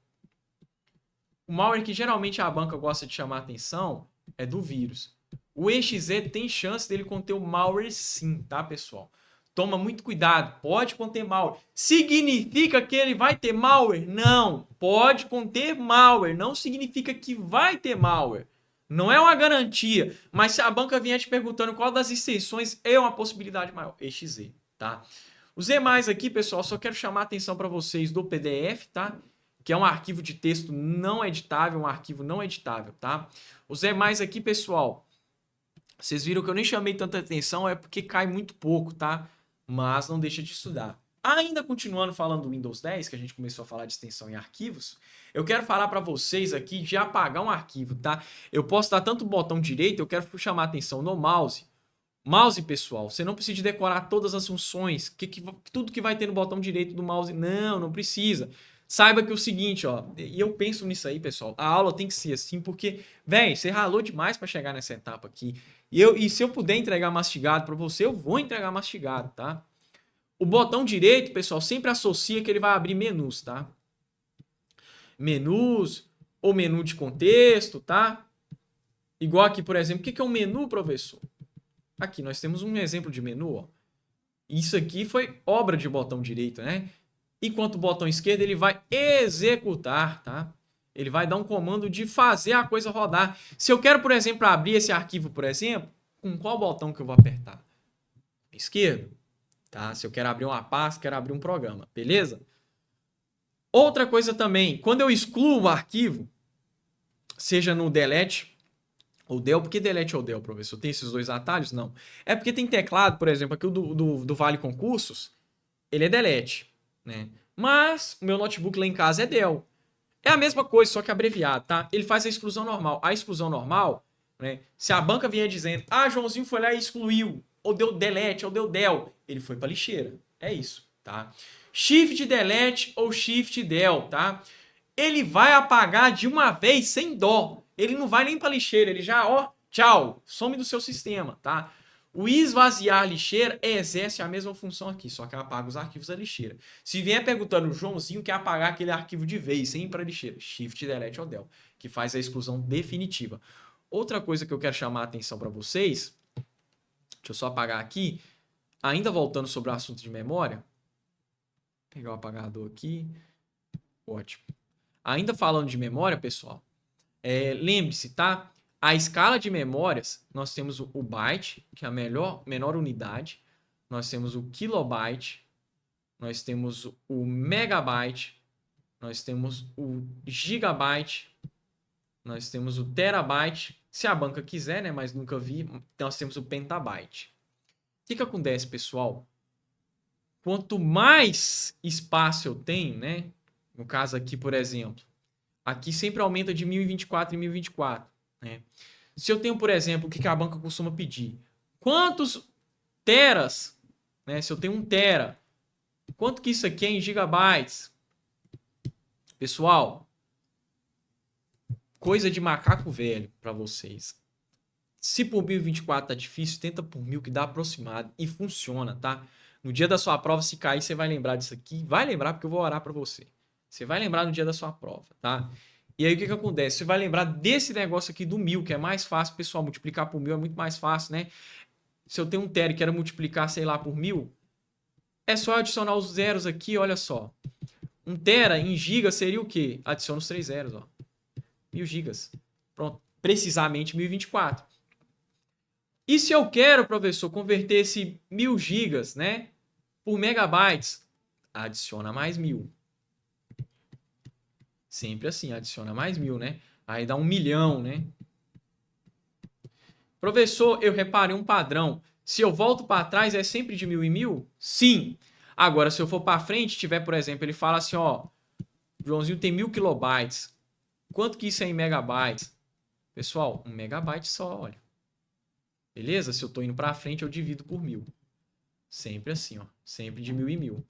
O malware que geralmente a banca gosta de chamar a atenção é do vírus. O exe tem chance dele conter o malware sim, tá, pessoal? Toma muito cuidado, pode conter malware. Significa que ele vai ter malware? Não, pode conter malware, não significa que vai ter malware. Não é uma garantia, mas se a banca vier te perguntando qual das extensões é uma possibilidade maior, exe, tá? Os demais aqui, pessoal, só quero chamar a atenção para vocês do PDF, tá? Que é um arquivo de texto não editável, um arquivo não editável, tá? Os demais aqui, pessoal, vocês viram que eu nem chamei tanta atenção, é porque cai muito pouco, tá? Mas não deixa de estudar. Ainda continuando falando do Windows 10, que a gente começou a falar de extensão em arquivos, eu quero falar para vocês aqui de apagar um arquivo, tá? Eu posso dar tanto o botão direito, eu quero chamar a atenção no mouse. Mouse, pessoal, você não precisa decorar todas as funções, tudo que vai ter no botão direito do mouse. Não precisa. Saiba que é o seguinte, ó, e eu penso nisso aí, pessoal, a aula tem que ser assim, porque, velho, você ralou demais para chegar nessa etapa aqui. E se eu puder entregar mastigado para você, eu vou entregar mastigado, tá? O botão direito, pessoal, sempre associa que ele vai abrir menus, tá? menus ou menu de contexto, tá? Igual aqui, por exemplo, o que é um menu, professor? Aqui nós temos um exemplo de menu, ó. Isso aqui foi obra de botão direito, né? Enquanto o botão esquerdo ele vai executar, tá? Ele vai dar um comando de fazer a coisa rodar. Se eu quero, por exemplo, abrir esse arquivo, por exemplo, com qual botão que eu vou apertar? Esquerdo, tá? Se eu quero abrir uma pasta, quero abrir um programa, beleza? Outra coisa também, quando eu excluo o arquivo, seja no delete ou del, por que delete ou del, professor? Tem esses dois atalhos? Não. É porque tem teclado, por exemplo, aqui o do Vale Concursos, ele é delete, né? Mas o meu notebook lá em casa é del. É a mesma coisa, só que abreviado, tá? Ele faz a exclusão normal. A exclusão normal, né? Se a banca vier dizendo, Joãozinho foi lá e excluiu, ou deu delete, ou deu del, ele foi para lixeira. É isso, tá? Shift delete ou shift del, tá? Ele vai apagar de uma vez sem dó. Ele não vai nem para lixeira, ele já, ó, tchau, some do seu sistema, tá? O esvaziar lixeira exerce a mesma função aqui, só que apaga os arquivos da lixeira. Se vier perguntando, o Joãozinho quer apagar aquele arquivo de vez, sem ir para lixeira, Shift, Delete ou Del, que faz a exclusão definitiva. Outra coisa que eu quero chamar a atenção para vocês, deixa eu só apagar aqui, ainda voltando sobre o assunto de memória, vou pegar o apagador aqui, ótimo. Ainda falando de memória, pessoal, lembre-se, tá? A escala de memórias, nós temos o byte, que é a menor unidade. Nós temos o kilobyte. Nós temos o megabyte. Nós temos o gigabyte. Nós temos o terabyte. Se a banca quiser, né? Mas nunca vi. Nós temos o pentabyte. O que acontece, pessoal? Quanto mais espaço eu tenho, né? No caso aqui, por exemplo. Aqui sempre aumenta de 1024 em 1024. Né? Se eu tenho, por exemplo, o que a banca costuma pedir? Quantos teras, né? Se eu tenho 1 tera, quanto que isso aqui é em gigabytes? Pessoal, coisa de macaco velho para vocês. Se por 1024 tá difícil, tenta por 1000 que dá aproximado e funciona, tá? No dia da sua prova, se cair, você vai lembrar disso aqui. Vai lembrar porque eu vou orar para você. Você vai lembrar no dia da sua prova, tá? E aí o que acontece? Você vai lembrar desse negócio aqui do 1000, que é mais fácil, pessoal, multiplicar por 1000 é muito mais fácil, né? Se eu tenho 1 tera e quero multiplicar, sei lá, por 1000, é só adicionar os zeros aqui, olha só. 1 tera em gigas seria o quê? Adiciona os 3 zeros, ó. 1000 gigas. Pronto, precisamente 1024. E se eu quero, professor, converter esse 1000 gigas, né, por megabytes, adiciona mais 1000. Sempre assim, adiciona mais 1000, né? Aí dá 1 milhão, né? Professor, eu reparei um padrão. Se eu volto para trás, é sempre de 1000 em 1000? Sim. Agora, se eu for para frente, tiver, por exemplo, ele fala assim, ó, Joãozinho tem 1000 kilobytes. Quanto que isso é em megabytes? Pessoal, 1 megabyte só, olha. Beleza? Se eu tô indo para frente, eu divido por 1000. Sempre assim, ó. Sempre de 1000 em 1000.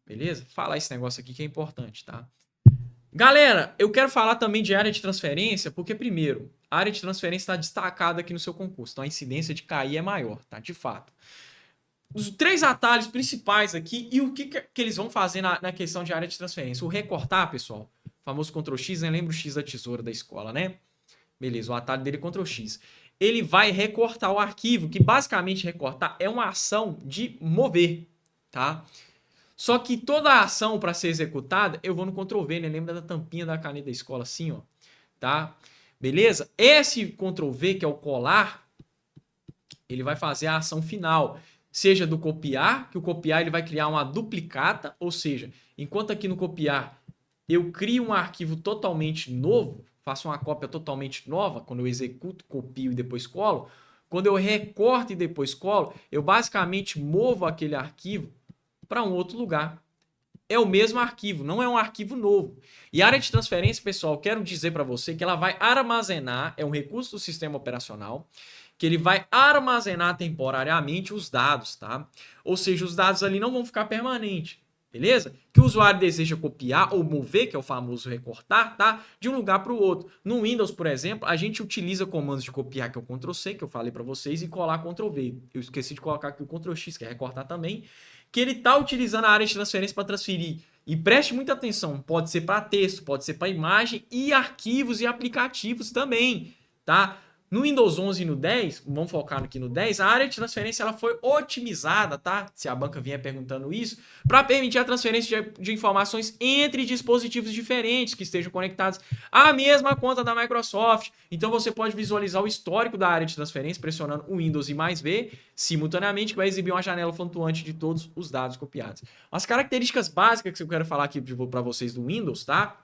Beleza? Falar esse negócio aqui que é importante, tá? Galera, eu quero falar também de área de transferência, porque, primeiro, a área de transferência está destacada aqui no seu concurso, então a incidência de cair é maior, tá? De fato. Os 3 atalhos principais aqui e o que eles vão fazer na questão de área de transferência. O recortar, pessoal, o famoso Ctrl+X, né? Lembra o X da tesoura da escola, né? Beleza, o atalho dele é Ctrl+X. Ele vai recortar o arquivo, que basicamente recortar é uma ação de mover, tá? Só que toda a ação para ser executada, eu vou no Ctrl+V, né? Lembra da tampinha da caneta da escola assim, ó, tá? Beleza? Esse Ctrl+V, que é o colar, ele vai fazer a ação final, seja do copiar, que o copiar ele vai criar uma duplicata, ou seja, enquanto aqui no copiar eu crio um arquivo totalmente novo, faço uma cópia totalmente nova, quando eu executo, copio e depois colo, quando eu recorto e depois colo, eu basicamente movo aquele arquivo para um outro lugar. É o mesmo arquivo, não é um arquivo novo. E a área de transferência, pessoal, quero dizer para você que ela vai armazenar, é um recurso do sistema operacional, que ele vai armazenar temporariamente os dados, tá? Ou seja, os dados ali não vão ficar permanentes, beleza? Que o usuário deseja copiar ou mover, que é o famoso recortar, tá? De um lugar para o outro. No Windows, por exemplo, a gente utiliza comandos de copiar, que é o Ctrl+C, que eu falei para vocês, e colar Ctrl+V. Eu esqueci de colocar aqui o Ctrl+X, que é recortar também, que ele está utilizando a área de transferência para transferir. E preste muita atenção, pode ser para texto, pode ser para imagem e arquivos e aplicativos também, tá? No Windows 11 e no 10, vamos focar aqui no 10, a área de transferência ela foi otimizada, tá? Se a banca vier perguntando isso, para permitir a transferência de informações entre dispositivos diferentes que estejam conectados à mesma conta da Microsoft. Então você pode visualizar o histórico da área de transferência pressionando o Windows e mais V simultaneamente, que vai exibir uma janela flutuante de todos os dados copiados. As características básicas que eu quero falar aqui para vocês do Windows, tá?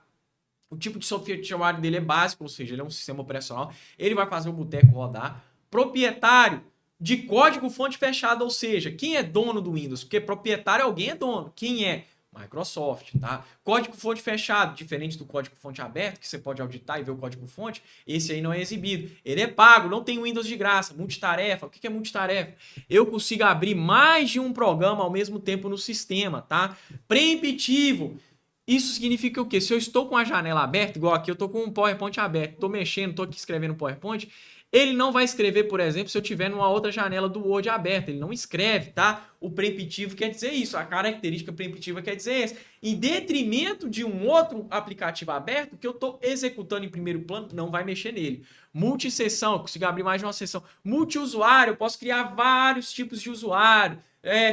O tipo de software dele é básico, ou seja, ele é um sistema operacional. Ele vai fazer o boteco rodar. Proprietário de código-fonte fechado, ou seja, quem é dono do Windows? Porque proprietário, alguém é dono. Quem é? Microsoft, tá? Código-fonte fechado, diferente do código-fonte aberto, que você pode auditar e ver o código-fonte, esse aí não é exibido. Ele é pago, não tem Windows de graça. Multitarefa. O que é multitarefa? Eu consigo abrir mais de um programa ao mesmo tempo no sistema, tá? Preemptivo. Isso significa o quê? Se eu estou com a janela aberta, igual aqui eu estou com um PowerPoint aberto, estou mexendo, estou aqui escrevendo PowerPoint, ele não vai escrever, por exemplo, se eu tiver numa outra janela do Word aberta. Ele não escreve, tá? O preemptivo quer dizer isso. A característica preemptiva quer dizer isso. Em detrimento de um outro aplicativo aberto que eu estou executando em primeiro plano, não vai mexer nele. Multisseção, eu consigo abrir mais de uma sessão. Multiusuário, eu posso criar vários tipos de usuário.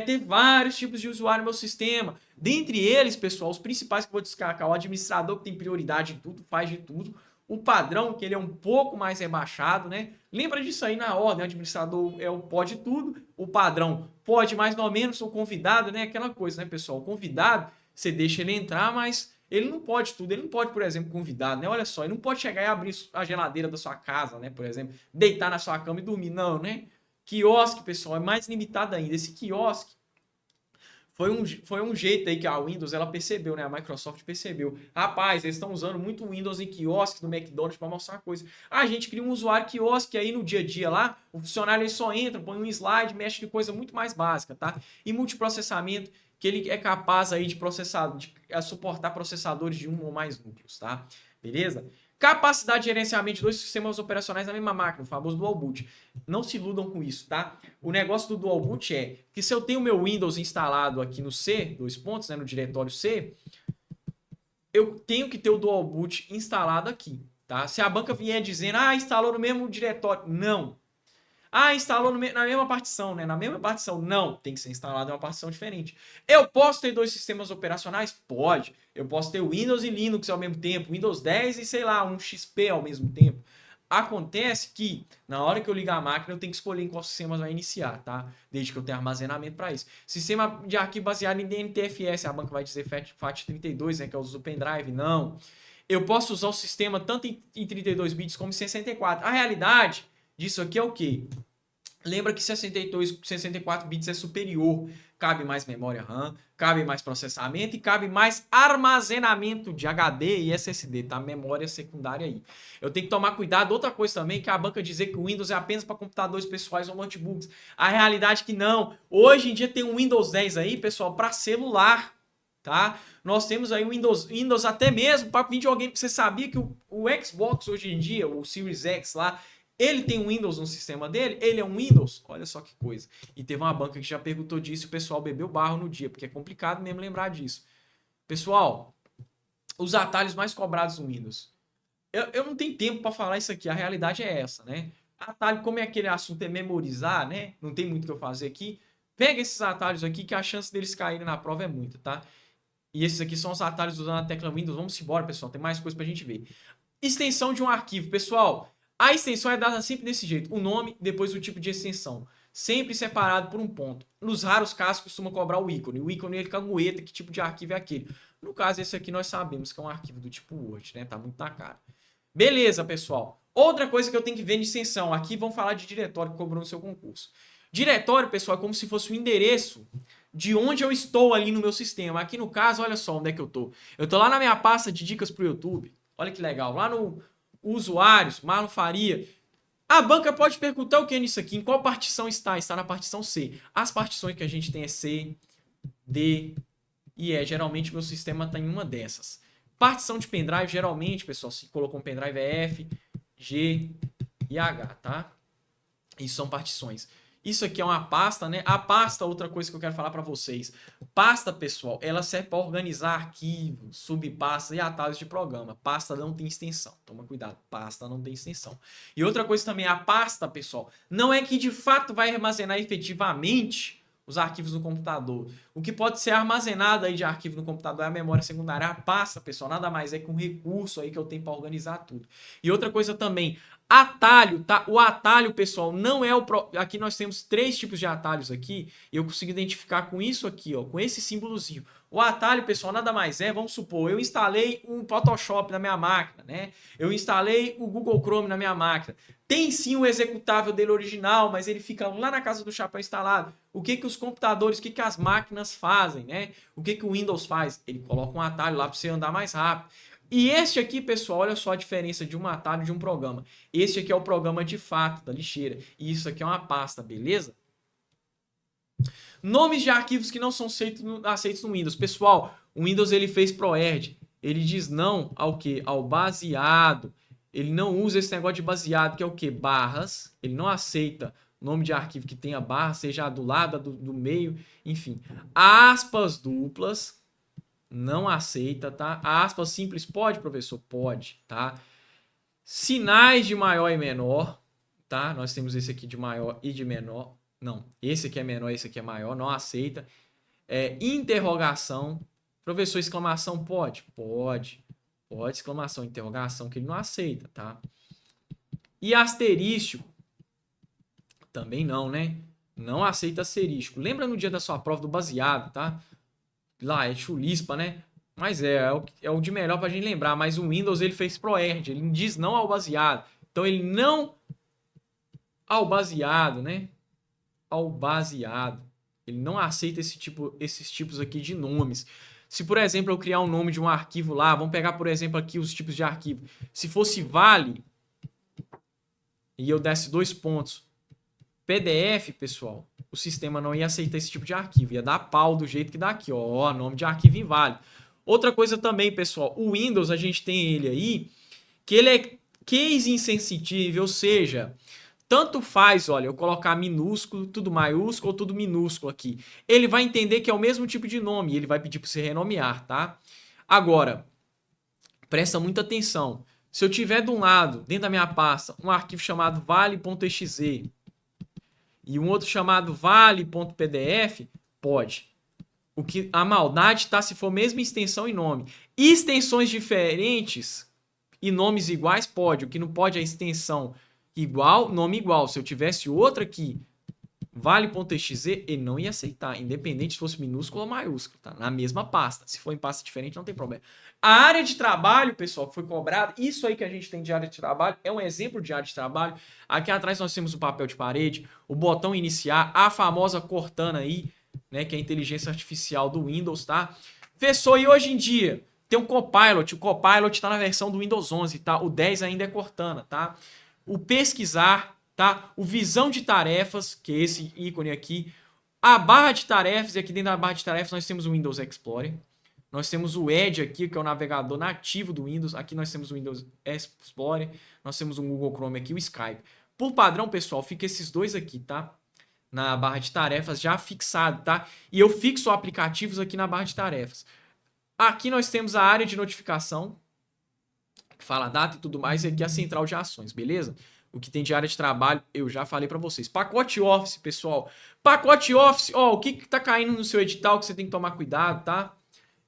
Ter vários tipos de usuário no meu sistema. Dentre eles, pessoal, os principais que eu vou destacar, o administrador que tem prioridade em tudo, faz de tudo. O padrão, que ele é um pouco mais rebaixado, né? Lembra disso aí na ordem, o administrador é o pode tudo, o padrão pode mais ou menos, o convidado, né? Aquela coisa, né, pessoal? O convidado, você deixa ele entrar, mas ele não pode tudo. Ele não pode, por exemplo, convidado, né? Olha só, ele não pode chegar e abrir a geladeira da sua casa, né? Por exemplo, deitar na sua cama e dormir, não, né? Quiosque, pessoal, é mais limitado ainda. Esse quiosque foi um jeito aí que a Windows ela percebeu, né? A Microsoft percebeu. Rapaz, eles estão usando muito o Windows em quiosque no McDonald's para mostrar coisa. A gente cria um usuário quiosque aí no dia a dia lá, o funcionário ele só entra, põe um slide, mexe de coisa muito mais básica, tá? E multiprocessamento, que ele é capaz aí de processar, de suportar processadores de um ou mais núcleos, tá? Beleza? Capacidade de gerenciamento de dois sistemas operacionais na mesma máquina, o famoso Dual Boot. Não se iludam com isso, tá? O negócio do Dual Boot é que se eu tenho o meu Windows instalado aqui no C, dois pontos, né, no diretório C, eu tenho que ter o Dual Boot instalado aqui, tá? Se a banca vier dizendo, instalou no mesmo diretório, não. Instalou na mesma partição, né? Na mesma partição. Não, tem que ser instalado em uma partição diferente. Eu posso ter dois sistemas operacionais? Pode. Eu posso ter Windows e Linux ao mesmo tempo, Windows 10 e, sei lá, um XP ao mesmo tempo. Acontece que, na hora que eu ligar a máquina, eu tenho que escolher em qual sistema vai iniciar, tá? Desde que eu tenha armazenamento para isso. Sistema de arquivo baseado em DNTFS, a banca vai dizer FAT32, né? Que é o pendrive. Não. Eu posso usar o sistema tanto em 32 bits como em 64. A realidade disso aqui é o quê? Lembra que 64 bits é superior. Cabe mais memória RAM, cabe mais processamento e cabe mais armazenamento de HD e SSD, tá? Memória secundária aí. Eu tenho que tomar cuidado. Outra coisa também, que a banca dizer que o Windows é apenas para computadores pessoais ou notebooks. A realidade é que não. Hoje em dia tem um Windows 10 aí, pessoal, para celular, tá? Nós temos aí o Windows até mesmo para videogame. Você sabia que o Xbox hoje em dia, o Series X lá, ele tem um Windows no sistema dele? Ele é um Windows? Olha só que coisa. E teve uma banca que já perguntou disso e o pessoal bebeu barro no dia, porque é complicado mesmo lembrar disso. Pessoal, os atalhos mais cobrados no Windows. Eu não tenho tempo para falar isso aqui, a realidade é essa, né? Atalho, como é aquele assunto é memorizar, né? Não tem muito o que eu fazer aqui. Pega esses atalhos aqui que a chance deles caírem na prova é muita, tá? E esses aqui são os atalhos usando a tecla Windows. Vamos embora, pessoal. Tem mais coisa pra gente ver. Extensão de um arquivo. Pessoal, a extensão é dada sempre desse jeito. O nome, depois o tipo de extensão. Sempre separado por um ponto. Nos raros casos, costuma cobrar o ícone. O ícone ele cagueta, que tipo de arquivo é aquele. No caso, esse aqui nós sabemos que é um arquivo do tipo Word, né? Tá muito na cara. Beleza, pessoal. Outra coisa que eu tenho que ver de extensão. Aqui vamos falar de diretório que cobrou no seu concurso. Diretório, pessoal, é como se fosse o endereço de onde eu estou ali no meu sistema. Aqui no caso, olha só onde é que eu tô. Eu tô lá na minha pasta de dicas pro YouTube. Olha que legal. Lá no usuários, Marlon Faria. A banca pode perguntar o que é nisso aqui. Em qual partição está? Está na partição C. As partições que a gente tem é C, D e E. Geralmente meu sistema está em uma dessas. Partição de pendrive, geralmente, pessoal, se colocou um pendrive é F, G e H, tá? Isso são partições. Isso aqui é uma pasta, né? A pasta, outra coisa que eu quero falar para vocês. Pasta, pessoal, ela serve para organizar arquivos, subpastas e atalhos de programa. Pasta não tem extensão. Toma cuidado, pasta não tem extensão. E outra coisa também, a pasta, pessoal, não é que de fato vai armazenar efetivamente os arquivos no computador. O que pode ser armazenado aí de arquivo no computador é a memória secundária. A pasta, pessoal, nada mais é que um recurso aí que eu tenho para organizar tudo. E outra coisa também, atalho, tá? O atalho, pessoal, não é o... Aqui nós temos 3 tipos de atalhos aqui. E eu consigo identificar com isso aqui, ó, com esse símbolozinho. O atalho, pessoal, nada mais é, vamos supor, eu instalei um Photoshop na minha máquina, né? Eu instalei o Google Chrome na minha máquina. Tem sim o executável dele original, mas ele fica lá na casa do chapéu instalado. O que que os computadores, o que que as máquinas fazem, né? O que que o Windows faz? Ele coloca um atalho lá para você andar mais rápido. E este aqui, pessoal, olha só a diferença de um atalho de um programa. Este aqui é o programa de fato da lixeira. E isso aqui é uma pasta, beleza? Nomes de arquivos que não são aceitos no Windows. Pessoal, o Windows ele fez ProErd. Ele diz não ao quê? Ao baseado. Ele não usa esse negócio de baseado, que é o quê? Barras. Ele não aceita nome de arquivo que tenha barra, seja do lado, do meio, enfim. Aspas duplas, não aceita, tá? Aspas simples pode, professor? Pode, tá? Sinais de maior e menor, tá? Nós temos esse aqui de maior e de menor. Não, esse aqui é menor, esse aqui é maior, não aceita. Interrogação. Professor, exclamação pode? Pode. Pode, exclamação, interrogação, que ele não aceita, tá? E asterístico? Também não, né? Não aceita asterístico. Lembra no dia da sua prova do baseado, tá? Lá é chulispa, né? Mas é o de melhor pra gente lembrar. Mas o Windows, ele fez ProErd, ele diz não ao baseado. Então, ele não ao baseado, né? Ao baseado. Ele não aceita esses tipos aqui de nomes. Se, por exemplo, eu criar um nome de um arquivo lá, vamos pegar, por exemplo, aqui os tipos de arquivo. Se fosse vale e eu desse 2 pontos, PDF, pessoal, o sistema não ia aceitar esse tipo de arquivo. Ia dar pau do jeito que dá aqui, ó, nome de arquivo inválido. Outra coisa também, pessoal, o Windows, a gente tem ele aí, que ele é case insensitive, ou seja... Tanto faz, olha, eu colocar minúsculo, tudo maiúsculo ou tudo minúsculo aqui. Ele vai entender que é o mesmo tipo de nome e ele vai pedir para você renomear, tá? Agora, presta muita atenção. Se eu tiver de um lado, dentro da minha pasta, um arquivo chamado vale.exe e um outro chamado vale.pdf, pode. A maldade está se for mesma extensão e nome. Extensões diferentes e nomes iguais, pode. O que não pode é a extensão igual, nome igual. Se eu tivesse outra aqui, vale.exe, ele não ia aceitar, independente se fosse minúsculo ou maiúsculo, tá? Na mesma pasta. Se for em pasta diferente, não tem problema. A área de trabalho, pessoal, que foi cobrada, isso aí que a gente tem de área de trabalho, é um exemplo de área de trabalho. Aqui atrás nós temos o papel de parede, o botão iniciar, a famosa Cortana aí, né, que é a inteligência artificial do Windows, tá? Professor, e hoje em dia tem um Copilot, o Copilot tá na versão do Windows 11, tá? O 10 ainda é Cortana, tá? O pesquisar, tá? O visão de tarefas, que é esse ícone aqui. A barra de tarefas, e aqui dentro da barra de tarefas nós temos o Windows Explorer. Nós temos o Edge aqui, que é o navegador nativo do Windows. Aqui nós temos o Windows Explorer. Nós temos o Google Chrome aqui, o Skype. Por padrão, pessoal, fica esses dois aqui, tá? Na barra de tarefas já fixado, tá? E eu fixo aplicativos aqui na barra de tarefas. Aqui nós temos a área de notificação, que fala a data e tudo mais, e aqui a central de ações, beleza? O que tem de área de trabalho, eu já falei para vocês. Pacote Office, pessoal. Pacote Office, ó, o que tá caindo no seu edital que você tem que tomar cuidado, tá?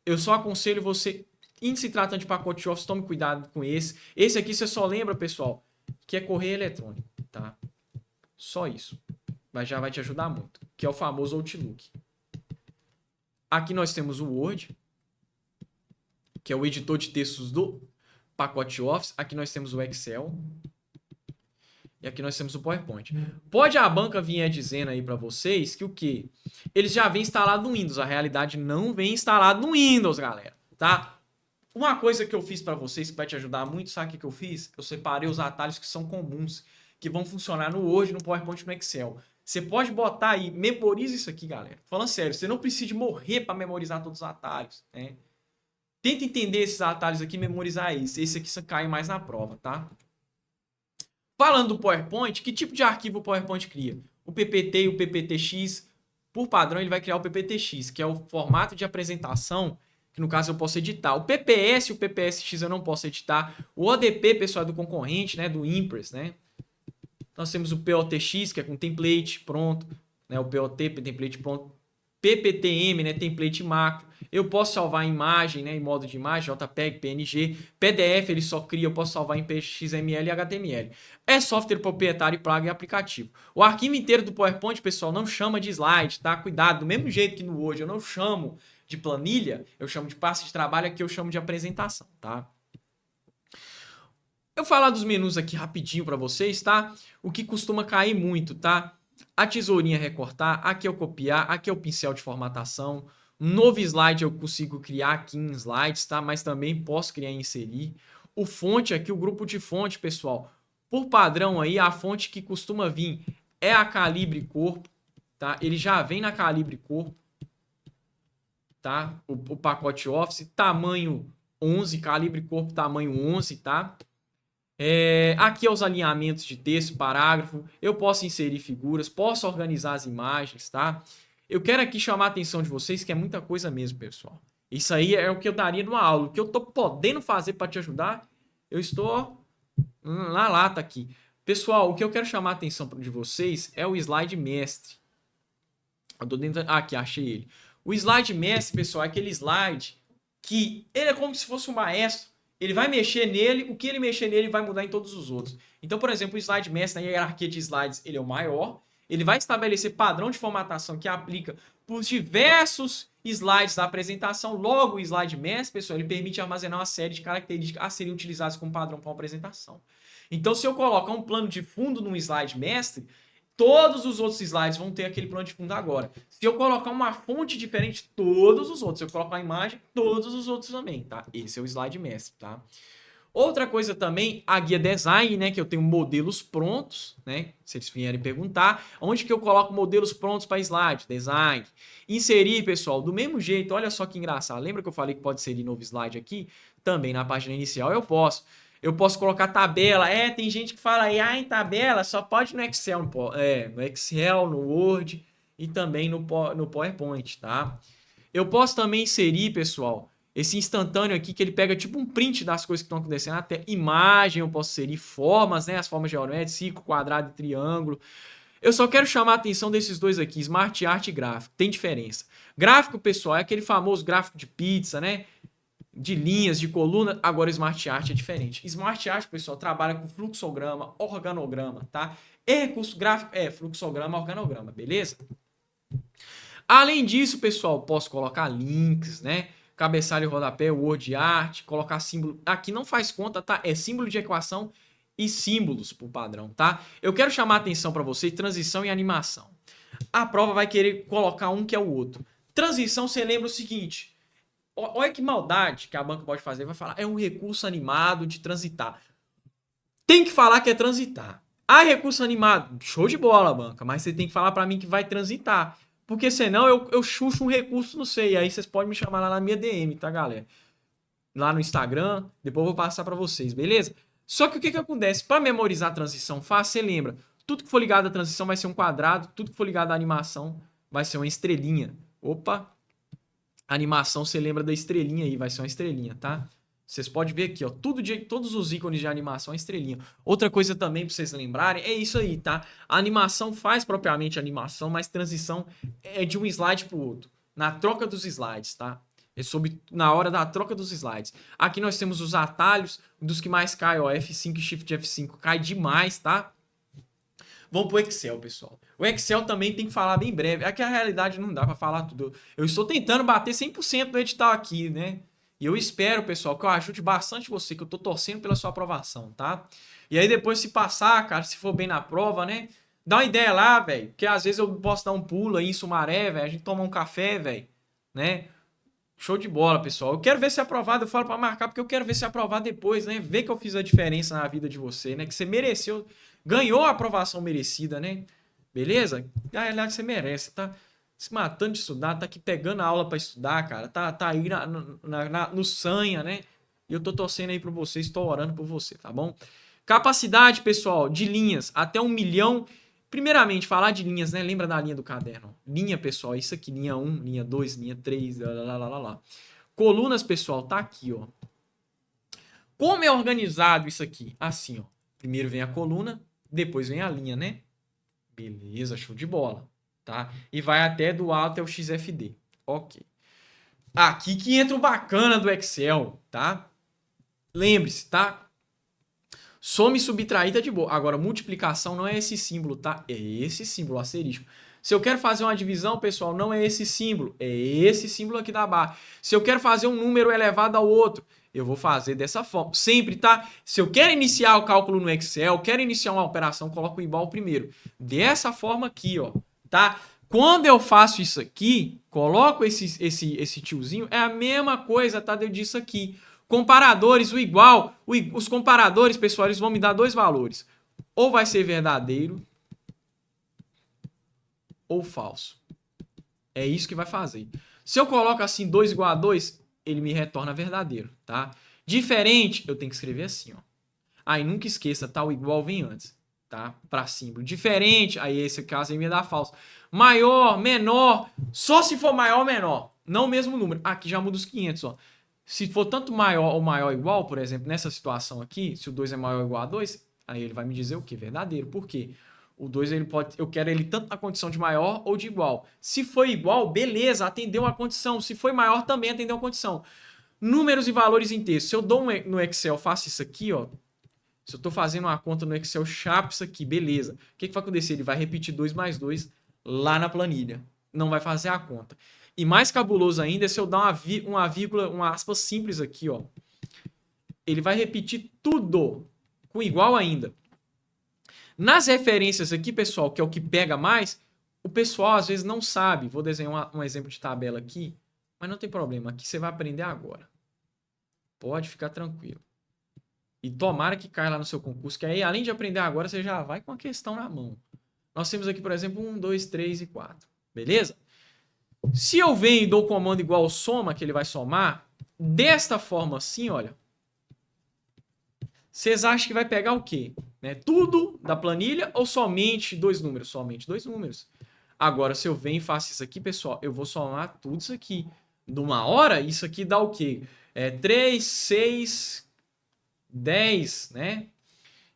Eu só aconselho você, em se tratando de pacote Office, tome cuidado com esse. Esse aqui você só lembra, pessoal, que é correio eletrônico, tá? Só isso. Mas já vai te ajudar muito, que é o famoso Outlook. Aqui nós temos o Word, que é o editor de textos do pacote Office. Aqui nós temos o Excel. E aqui nós temos o PowerPoint. Pode a banca vir dizendo aí para vocês que o quê? Eles já vêm instalado no Windows. A realidade não vem instalado no Windows, galera, tá? Uma coisa que eu fiz para vocês que vai te ajudar muito, sabe o que eu fiz? Eu separei os atalhos que são comuns, que vão funcionar no Word, no PowerPoint e no Excel. Você pode botar aí, memoriza isso aqui, galera. Falando sério, você não precisa de morrer para memorizar todos os atalhos, né? Tenta entender esses atalhos aqui e memorizar isso. Esse aqui cai mais na prova, tá? Falando do PowerPoint, que tipo de arquivo o PowerPoint cria? o PPT e o PPTX. Por padrão, ele vai criar o PPTX, que é o formato de apresentação, que no caso eu posso editar. O PPS e o PPSX eu não posso editar. O ODP, pessoal, é do concorrente, né, do Impress, né? Nós temos o POTX, que é com template pronto, né, o POT, template pronto. PPTM, né, template macro. Eu posso salvar em imagem, né, em modo de imagem, JPEG, PNG. PDF ele só cria, eu posso salvar em XML e HTML. É software proprietário, plaga e aplicativo. O arquivo inteiro do PowerPoint, pessoal, não chama de slide, tá? Cuidado, do mesmo jeito que no Word eu não chamo de planilha, eu chamo de pasta de trabalho, aqui eu chamo de apresentação, tá? Eu vou falar dos menus aqui rapidinho para vocês, tá? O que costuma cair muito, tá? A tesourinha recortar, aqui é o copiar, aqui é o pincel de formatação. Um novo slide eu consigo criar aqui em slides, tá? Mas também posso criar e inserir. O fonte aqui, o grupo de fonte, pessoal. Por padrão aí, a fonte que costuma vir é a Calibre Corpo, tá? Ele já vem na Calibre Corpo, tá? O pacote Office, tamanho 11, Calibre Corpo tamanho 11, tá? Aqui é os alinhamentos de texto, parágrafo. Eu posso inserir figuras, posso organizar as imagens, tá? Eu quero aqui chamar a atenção de vocês que é muita coisa mesmo, pessoal. Isso aí é o que eu daria numa aula. O que eu tô podendo fazer para te ajudar, eu estou na lata aqui. Pessoal, o que eu quero chamar a atenção de vocês é o slide mestre. Eu tô dentro... aqui, achei ele. O slide mestre, pessoal, é aquele slide que ele é como se fosse um maestro. Ele vai mexer nele, o que ele mexer nele vai mudar em todos os outros. Então, por exemplo, o slide mestre na hierarquia de slides, ele é o maior. Ele vai estabelecer padrão de formatação que aplica por diversos slides da apresentação. Logo, o slide mestre, pessoal, ele permite armazenar uma série de características a serem utilizadas como padrão para uma apresentação. Então, se eu colocar um plano de fundo num slide mestre, todos os outros slides vão ter aquele plano de fundo agora. Se eu colocar uma fonte diferente, todos os outros. Se eu colocar a imagem, todos os outros também, tá? Esse é o slide mestre, tá? Outra coisa também, a guia design, né? Que eu tenho modelos prontos, né? Se eles vierem perguntar, onde que eu coloco modelos prontos para slide? Design. Inserir, pessoal, do mesmo jeito, olha só que engraçado. Lembra que eu falei que pode inserir novo slide aqui? Também na página inicial eu posso. Eu posso colocar tabela. Tem gente que fala aí, em tabela só pode no Excel. No Excel, no Word e também no PowerPoint, tá? Eu posso também inserir, pessoal, esse instantâneo aqui, que ele pega tipo um print das coisas que estão acontecendo. Até imagem eu posso inserir, formas, né? As formas geométricas, círculo, quadrado e triângulo. Eu só quero chamar a atenção desses dois aqui, Smart Art e Gráfico. Tem diferença. Gráfico, pessoal, é aquele famoso gráfico de pizza, né? De linhas, de coluna. Agora Smart Art é diferente. Smart Art, pessoal, trabalha com fluxograma, organograma, tá? E recurso gráfico fluxograma, organograma, beleza? Além disso, pessoal, posso colocar links, né? Cabeçalho e rodapé, word art, colocar símbolo. Aqui não faz conta, tá? É símbolo de equação e símbolos por padrão, tá? Eu quero chamar a atenção para vocês, transição e animação. A prova vai querer colocar um que é o outro. Transição, você lembra o seguinte... Olha que maldade que a banca pode fazer. Vai falar, é um recurso animado de transitar. Tem que falar que é transitar. Recurso animado. Show de bola, banca. Mas você tem que falar para mim que vai transitar. Porque senão eu chucho um recurso, não sei. Aí vocês podem me chamar lá na minha DM, tá, galera? Lá no Instagram. Depois eu vou passar para vocês, beleza? Só que o que acontece? Para memorizar a transição fácil, você lembra. Tudo que for ligado à transição vai ser um quadrado. Tudo que for ligado à animação vai ser uma estrelinha. Opa! A animação, você lembra da estrelinha aí, vai ser uma estrelinha, tá? Vocês podem ver aqui, ó, todos os ícones de animação é estrelinha. Outra coisa também pra vocês lembrarem é isso aí, tá? A animação faz propriamente a animação, mas transição é de um slide pro outro, na troca dos slides, tá? Na hora da troca dos slides. Aqui nós temos os atalhos, dos que mais caem, ó, F5 e Shift F5, cai demais, tá? Vamos pro Excel, pessoal. O Excel também tem que falar bem breve. Aqui a realidade não dá para falar tudo. Eu estou tentando bater 100% no edital aqui, né? E eu espero, pessoal, que eu ajude bastante você, que eu tô torcendo pela sua aprovação, tá? E aí depois se passar, cara, se for bem na prova, né? Dá uma ideia lá, velho. Porque às vezes eu posso dar um pulo aí em Sumaré, velho. A gente toma um café, velho. Né? Show de bola, pessoal. Eu quero ver se é aprovado. Eu falo para marcar porque eu quero ver se é aprovado depois, né? Ver que eu fiz a diferença na vida de você, né? Que você mereceu... Ganhou a aprovação merecida, né? Beleza? Na realidade, você merece, tá se matando de estudar, tá aqui pegando a aula para estudar, cara. Tá aí no sanha, né? E eu tô torcendo aí por você, estou orando por você, tá bom? Capacidade, pessoal, de linhas até 1 milhão Primeiramente, falar de linhas, né? Lembra da linha do caderno? Linha, pessoal, isso aqui, linha 1, linha 2, linha 3, lá. Colunas, pessoal, tá aqui, ó. Como é organizado isso aqui? Assim, ó. Primeiro vem a coluna, depois vem a linha, né? Beleza, show de bola, tá? E vai até do A até o XFD. Ok. Aqui que entra o bacana do Excel, tá? Lembre-se, tá? Soma e subtrair tá de boa. Agora, multiplicação não é esse símbolo, tá? É esse símbolo, asterisco. Se eu quero fazer uma divisão, pessoal, não é esse símbolo. É esse símbolo aqui da barra. Se eu quero fazer um número elevado ao outro, eu vou fazer dessa forma. Sempre, tá? Se eu quero iniciar o cálculo no Excel, quero iniciar uma operação, coloco o igual primeiro. Dessa forma aqui, ó, tá? Quando eu faço isso aqui, coloco esse tiozinho, é a mesma coisa, tá? Disso aqui. Comparadores, o igual. Os comparadores, pessoal, eles vão me dar dois valores. Ou vai ser verdadeiro ou falso. É isso que vai fazer. Se eu coloco assim 2 igual a 2, ele me retorna verdadeiro, tá? Diferente, eu tenho que escrever assim, ó. Aí nunca esqueça, tá? O igual vem antes, tá? Para símbolo. Diferente, aí esse caso aí me dá falso. Maior, menor, só se for maior ou menor. Não o mesmo número. Aqui já muda os 500, ó. Se for tanto maior ou maior ou igual, por exemplo, nessa situação aqui, se o 2 é maior ou igual a 2, aí ele vai me dizer o quê? Verdadeiro. Por quê? O 2 ele pode, eu quero ele tanto na condição de maior ou de igual. Se foi igual, beleza, atendeu a condição. Se foi maior, também atendeu a condição. Números e valores em texto. Se eu dou no Excel, faço isso aqui, ó. Se eu estou fazendo uma conta no Excel, chapo isso aqui, beleza. O que vai acontecer? Ele vai repetir 2 mais 2 lá na planilha. Não vai fazer a conta. E mais cabuloso ainda é se eu dar uma vírgula, uma aspa simples aqui, ó. Ele vai repetir tudo com igual ainda. Nas referências aqui, pessoal, que é o que pega mais, o pessoal às vezes não sabe. Vou desenhar um exemplo de tabela aqui, mas não tem problema. Aqui você vai aprender agora. Pode ficar tranquilo. E tomara que caia lá no seu concurso, que aí, além de aprender agora, você já vai com a questão na mão. Nós temos aqui, por exemplo, 1, 2, 3 e 4. Beleza? Se eu venho e dou o comando igual soma, que ele vai somar, desta forma assim, olha, vocês acham que vai pegar o quê? Né? Tudo da planilha ou somente dois números? Somente dois números. Agora, se eu venho e faço isso aqui, pessoal, eu vou somar tudo isso aqui. Numa hora, isso aqui dá o quê? 3, 6, 10, né?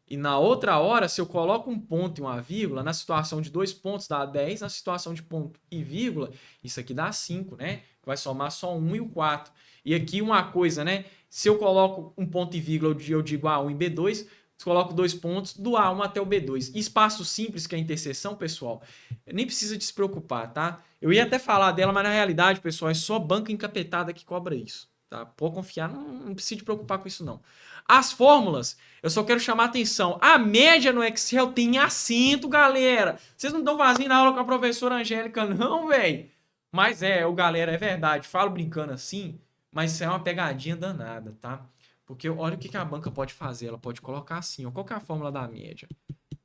E na outra hora, se eu coloco um ponto e uma vírgula, na situação de 2 pontos dá 10, na situação de ponto e vírgula, isso aqui dá 5, né? Vai somar só 1 e o 4. E aqui uma coisa, né? Se eu coloco um ponto e vírgula, eu digo A1 e B2, se eu coloco 2 pontos, do A1 até o B2. Espaço simples, que é a interseção, pessoal, nem precisa de se preocupar, tá? Eu ia até falar dela, mas na realidade, pessoal, é só banca encapetada que cobra isso, tá? Pode confiar, não precisa de preocupar com isso, não. As fórmulas, eu só quero chamar a atenção. A média no Excel tem acento, galera. Vocês não estão fazendo aula com a professora Angélica, não, velho. Mas galera, é verdade. Falo brincando assim, mas isso é uma pegadinha danada, tá? Porque olha o que a banca pode fazer. Ela pode colocar assim, ó. Qual que é a fórmula da média?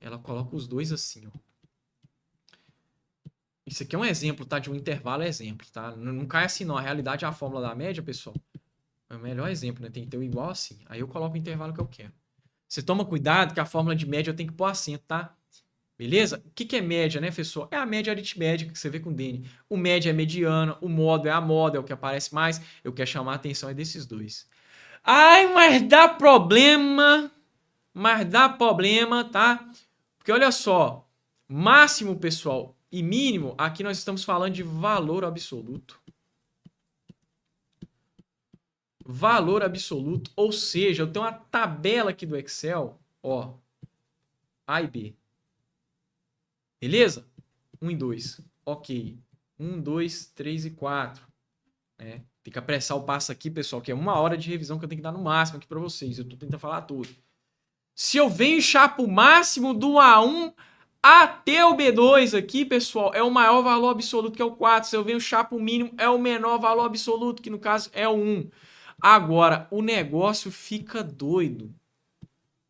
Ela coloca os dois assim, ó. Isso aqui é um exemplo, tá? De um intervalo exemplo, tá? Não cai assim, não. A realidade é a fórmula da média, pessoal. É o melhor exemplo, né? Tem que ter o igual assim. Aí eu coloco o intervalo que eu quero. Você toma cuidado que a fórmula de média eu tenho que pôr acento, tá? Beleza? O que é média, né, pessoal? É a média aritmética que você vê com o Dene. O média é mediana, o modo é a moda, é o que aparece mais. Eu quero chamar a atenção desses dois. Ai, mas dá problema. Mas dá problema, tá? Porque olha só. Máximo, pessoal, e mínimo, aqui nós estamos falando de valor absoluto. Valor absoluto, ou seja, eu tenho uma tabela aqui do Excel, ó, A e B. Beleza? 1 e 2. Ok. 1, 2, 3 e 4. Né? Tem que apressar o passo aqui, pessoal, que é 1 hora de revisão que eu tenho que dar no máximo aqui para vocês. Eu tô tentando falar tudo. Se eu venho e chapo o máximo do A1 até o B2 aqui, pessoal, é o maior valor absoluto, que é o 4. Se eu venho e chapo o mínimo, é o menor valor absoluto, que no caso é o 1. Agora, o negócio fica doido.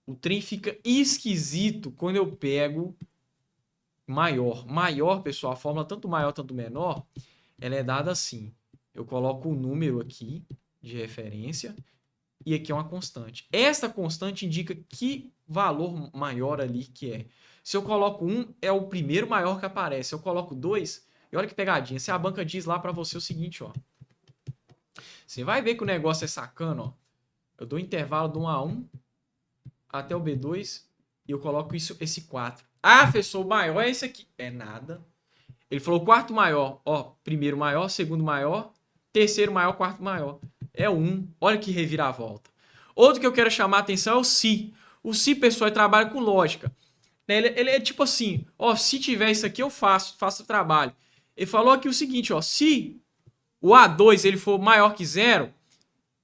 O trem fica esquisito quando eu pego maior. Maior, pessoal, a fórmula tanto maior, tanto menor, ela é dada assim. Eu coloco o número aqui de referência e aqui é uma constante. Esta constante indica que valor maior ali que é. Se eu coloco 1, é o primeiro maior que aparece. Se eu coloco 2, e olha que pegadinha. Se a banca diz lá para você o seguinte, ó. Você vai ver que o negócio é sacana, ó. Eu dou intervalo do 1 a 1 até o B2 e eu coloco esse 4. Ah, professor, o maior é esse aqui. É nada. Ele falou quarto maior, ó, primeiro maior, segundo maior, terceiro maior, quarto maior. É 1. Olha que reviravolta. Outro que eu quero chamar a atenção é o se. O se, pessoal, trabalha com lógica. Ele é tipo assim, ó, se tiver isso aqui eu faço o trabalho. Ele falou aqui o seguinte, ó, se o A2 ele for maior que 0,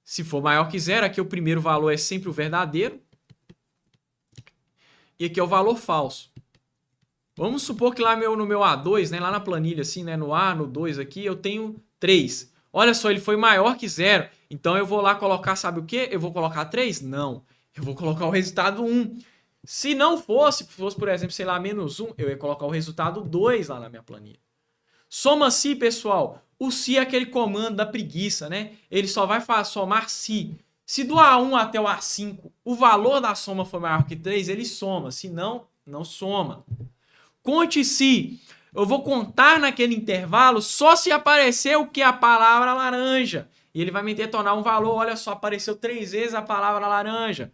se for maior que 0, aqui o primeiro valor é sempre o verdadeiro. E aqui é o valor falso. Vamos supor que lá no meu A2, né, lá na planilha, assim, né, no A, no 2 aqui, eu tenho 3. Olha só, ele foi maior que 0. Então eu vou lá colocar, sabe o quê? Eu vou colocar 3? Não. Eu vou colocar o resultado 1. Se não fosse, por exemplo, sei lá, menos 1, eu ia colocar o resultado 2 lá na minha planilha. Soma-se, pessoal. O se é aquele comando da preguiça, né? Ele só vai somar se. Se do A1 até o A5 o valor da soma for maior que 3, ele soma. Se não, não soma. Conte se. Eu vou contar naquele intervalo só se aparecer o que? A palavra laranja. E ele vai me detonar um valor. Olha só, apareceu 3 vezes a palavra laranja.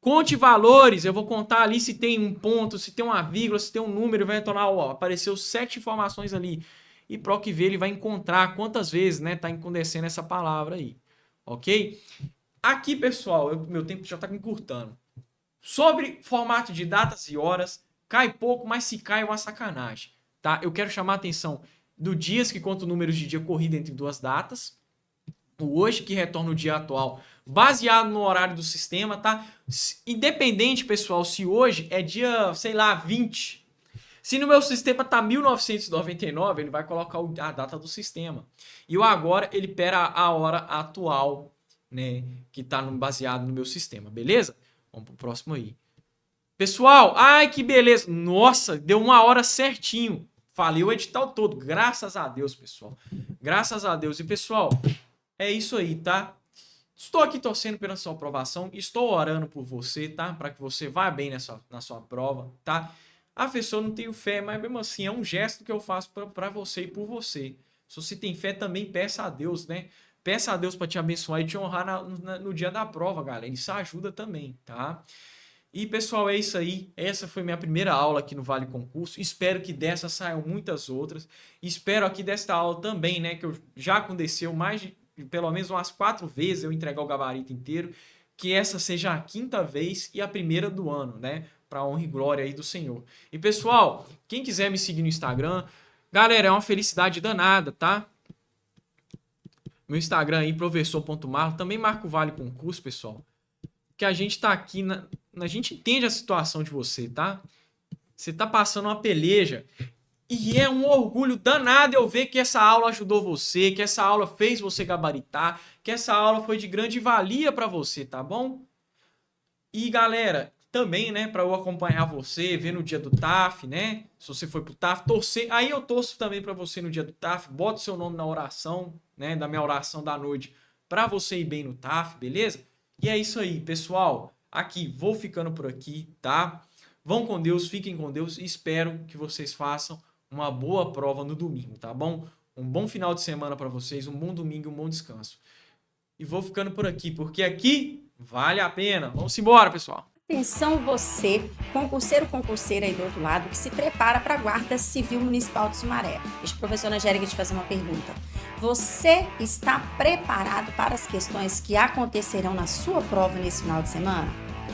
Conte valores. Eu vou contar ali se tem um ponto, se tem uma vírgula, se tem um número. Vai detonar, ó, apareceu 7 informações ali. E para o que ver, ele vai encontrar quantas vezes, né, tá encondecendo essa palavra aí. Ok? Aqui, pessoal, meu tempo já está me encurtando. Sobre formato de datas e horas, cai pouco, mas se cai é uma sacanagem. Tá? Eu quero chamar a atenção do dias que conta números de dia corrido entre duas datas. O hoje que retorna o dia atual, baseado no horário do sistema, tá? Independente, pessoal, se hoje é dia, sei lá, 20. Se no meu sistema tá 1999, ele vai colocar a data do sistema. E o agora, ele pega a hora atual, né? Que tá baseado no meu sistema, beleza? Vamos pro próximo aí. Pessoal, ai que beleza. Nossa, deu 1 hora certinho. Falei o edital todo. Graças a Deus, pessoal. Graças a Deus. E, pessoal, é isso aí, tá? Estou aqui torcendo pela sua aprovação. Estou orando por você, tá? Para que você vá bem na sua prova, tá? Ah, professor, não tenho fé, mas mesmo assim é um gesto que eu faço para você e por você. Se você tem fé, também peça a Deus, né? Peça a Deus para te abençoar e te honrar no dia da prova, galera. Isso ajuda também, tá? E, pessoal, é isso aí. Essa foi minha primeira aula aqui no Vale Concurso. Espero que dessa saiam muitas outras. Espero aqui desta aula também, né? Que já aconteceu mais de pelo menos umas 4 vezes eu entregar o gabarito inteiro. Que essa seja a 5ª vez e a primeira do ano, né? Para honra e glória aí do Senhor. E, pessoal, quem quiser me seguir no Instagram, galera, é uma felicidade danada, tá? Meu Instagram aí, professor.marlo. Também marca o Vale Concurso, pessoal. Que a gente tá aqui, a gente entende a situação de você, tá? Você tá passando uma peleja e é um orgulho danado eu ver que essa aula ajudou você, que essa aula fez você gabaritar, que essa aula foi de grande valia para você, tá bom? E, galera, também, né, para eu acompanhar você, ver no dia do TAF, né? Se você foi pro TAF, torcer. Aí eu torço também para você no dia do TAF, bota o seu nome na oração, né, da minha oração da noite, para você ir bem no TAF, beleza? E é isso aí, pessoal. Aqui, vou ficando por aqui, tá? Vão com Deus, fiquem com Deus e espero que vocês façam uma boa prova no domingo, tá bom? Um bom final de semana para vocês, um bom domingo, um bom descanso. E vou ficando por aqui, porque aqui vale a pena. Vamos embora, pessoal. Atenção você, concurseiro, concurseira aí do outro lado, que se prepara para a Guarda Civil Municipal de Sumaré. Deixa a professora Angélica te fazer uma pergunta. Você está preparado para as questões que acontecerão na sua prova nesse final de semana?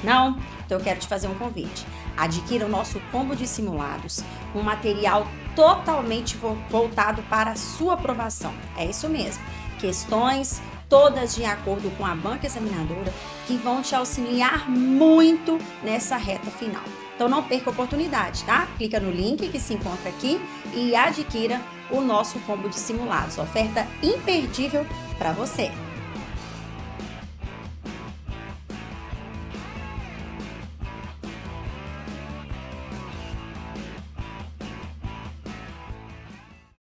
Não? Então eu quero te fazer um convite. Adquira o nosso combo de simulados, um material totalmente voltado para a sua aprovação. É isso mesmo. Questões todas de acordo com a banca examinadora, que vão te auxiliar muito nessa reta final. Então não perca a oportunidade, tá? Clica no link que se encontra aqui e adquira o nosso combo de simulados. Oferta imperdível para você.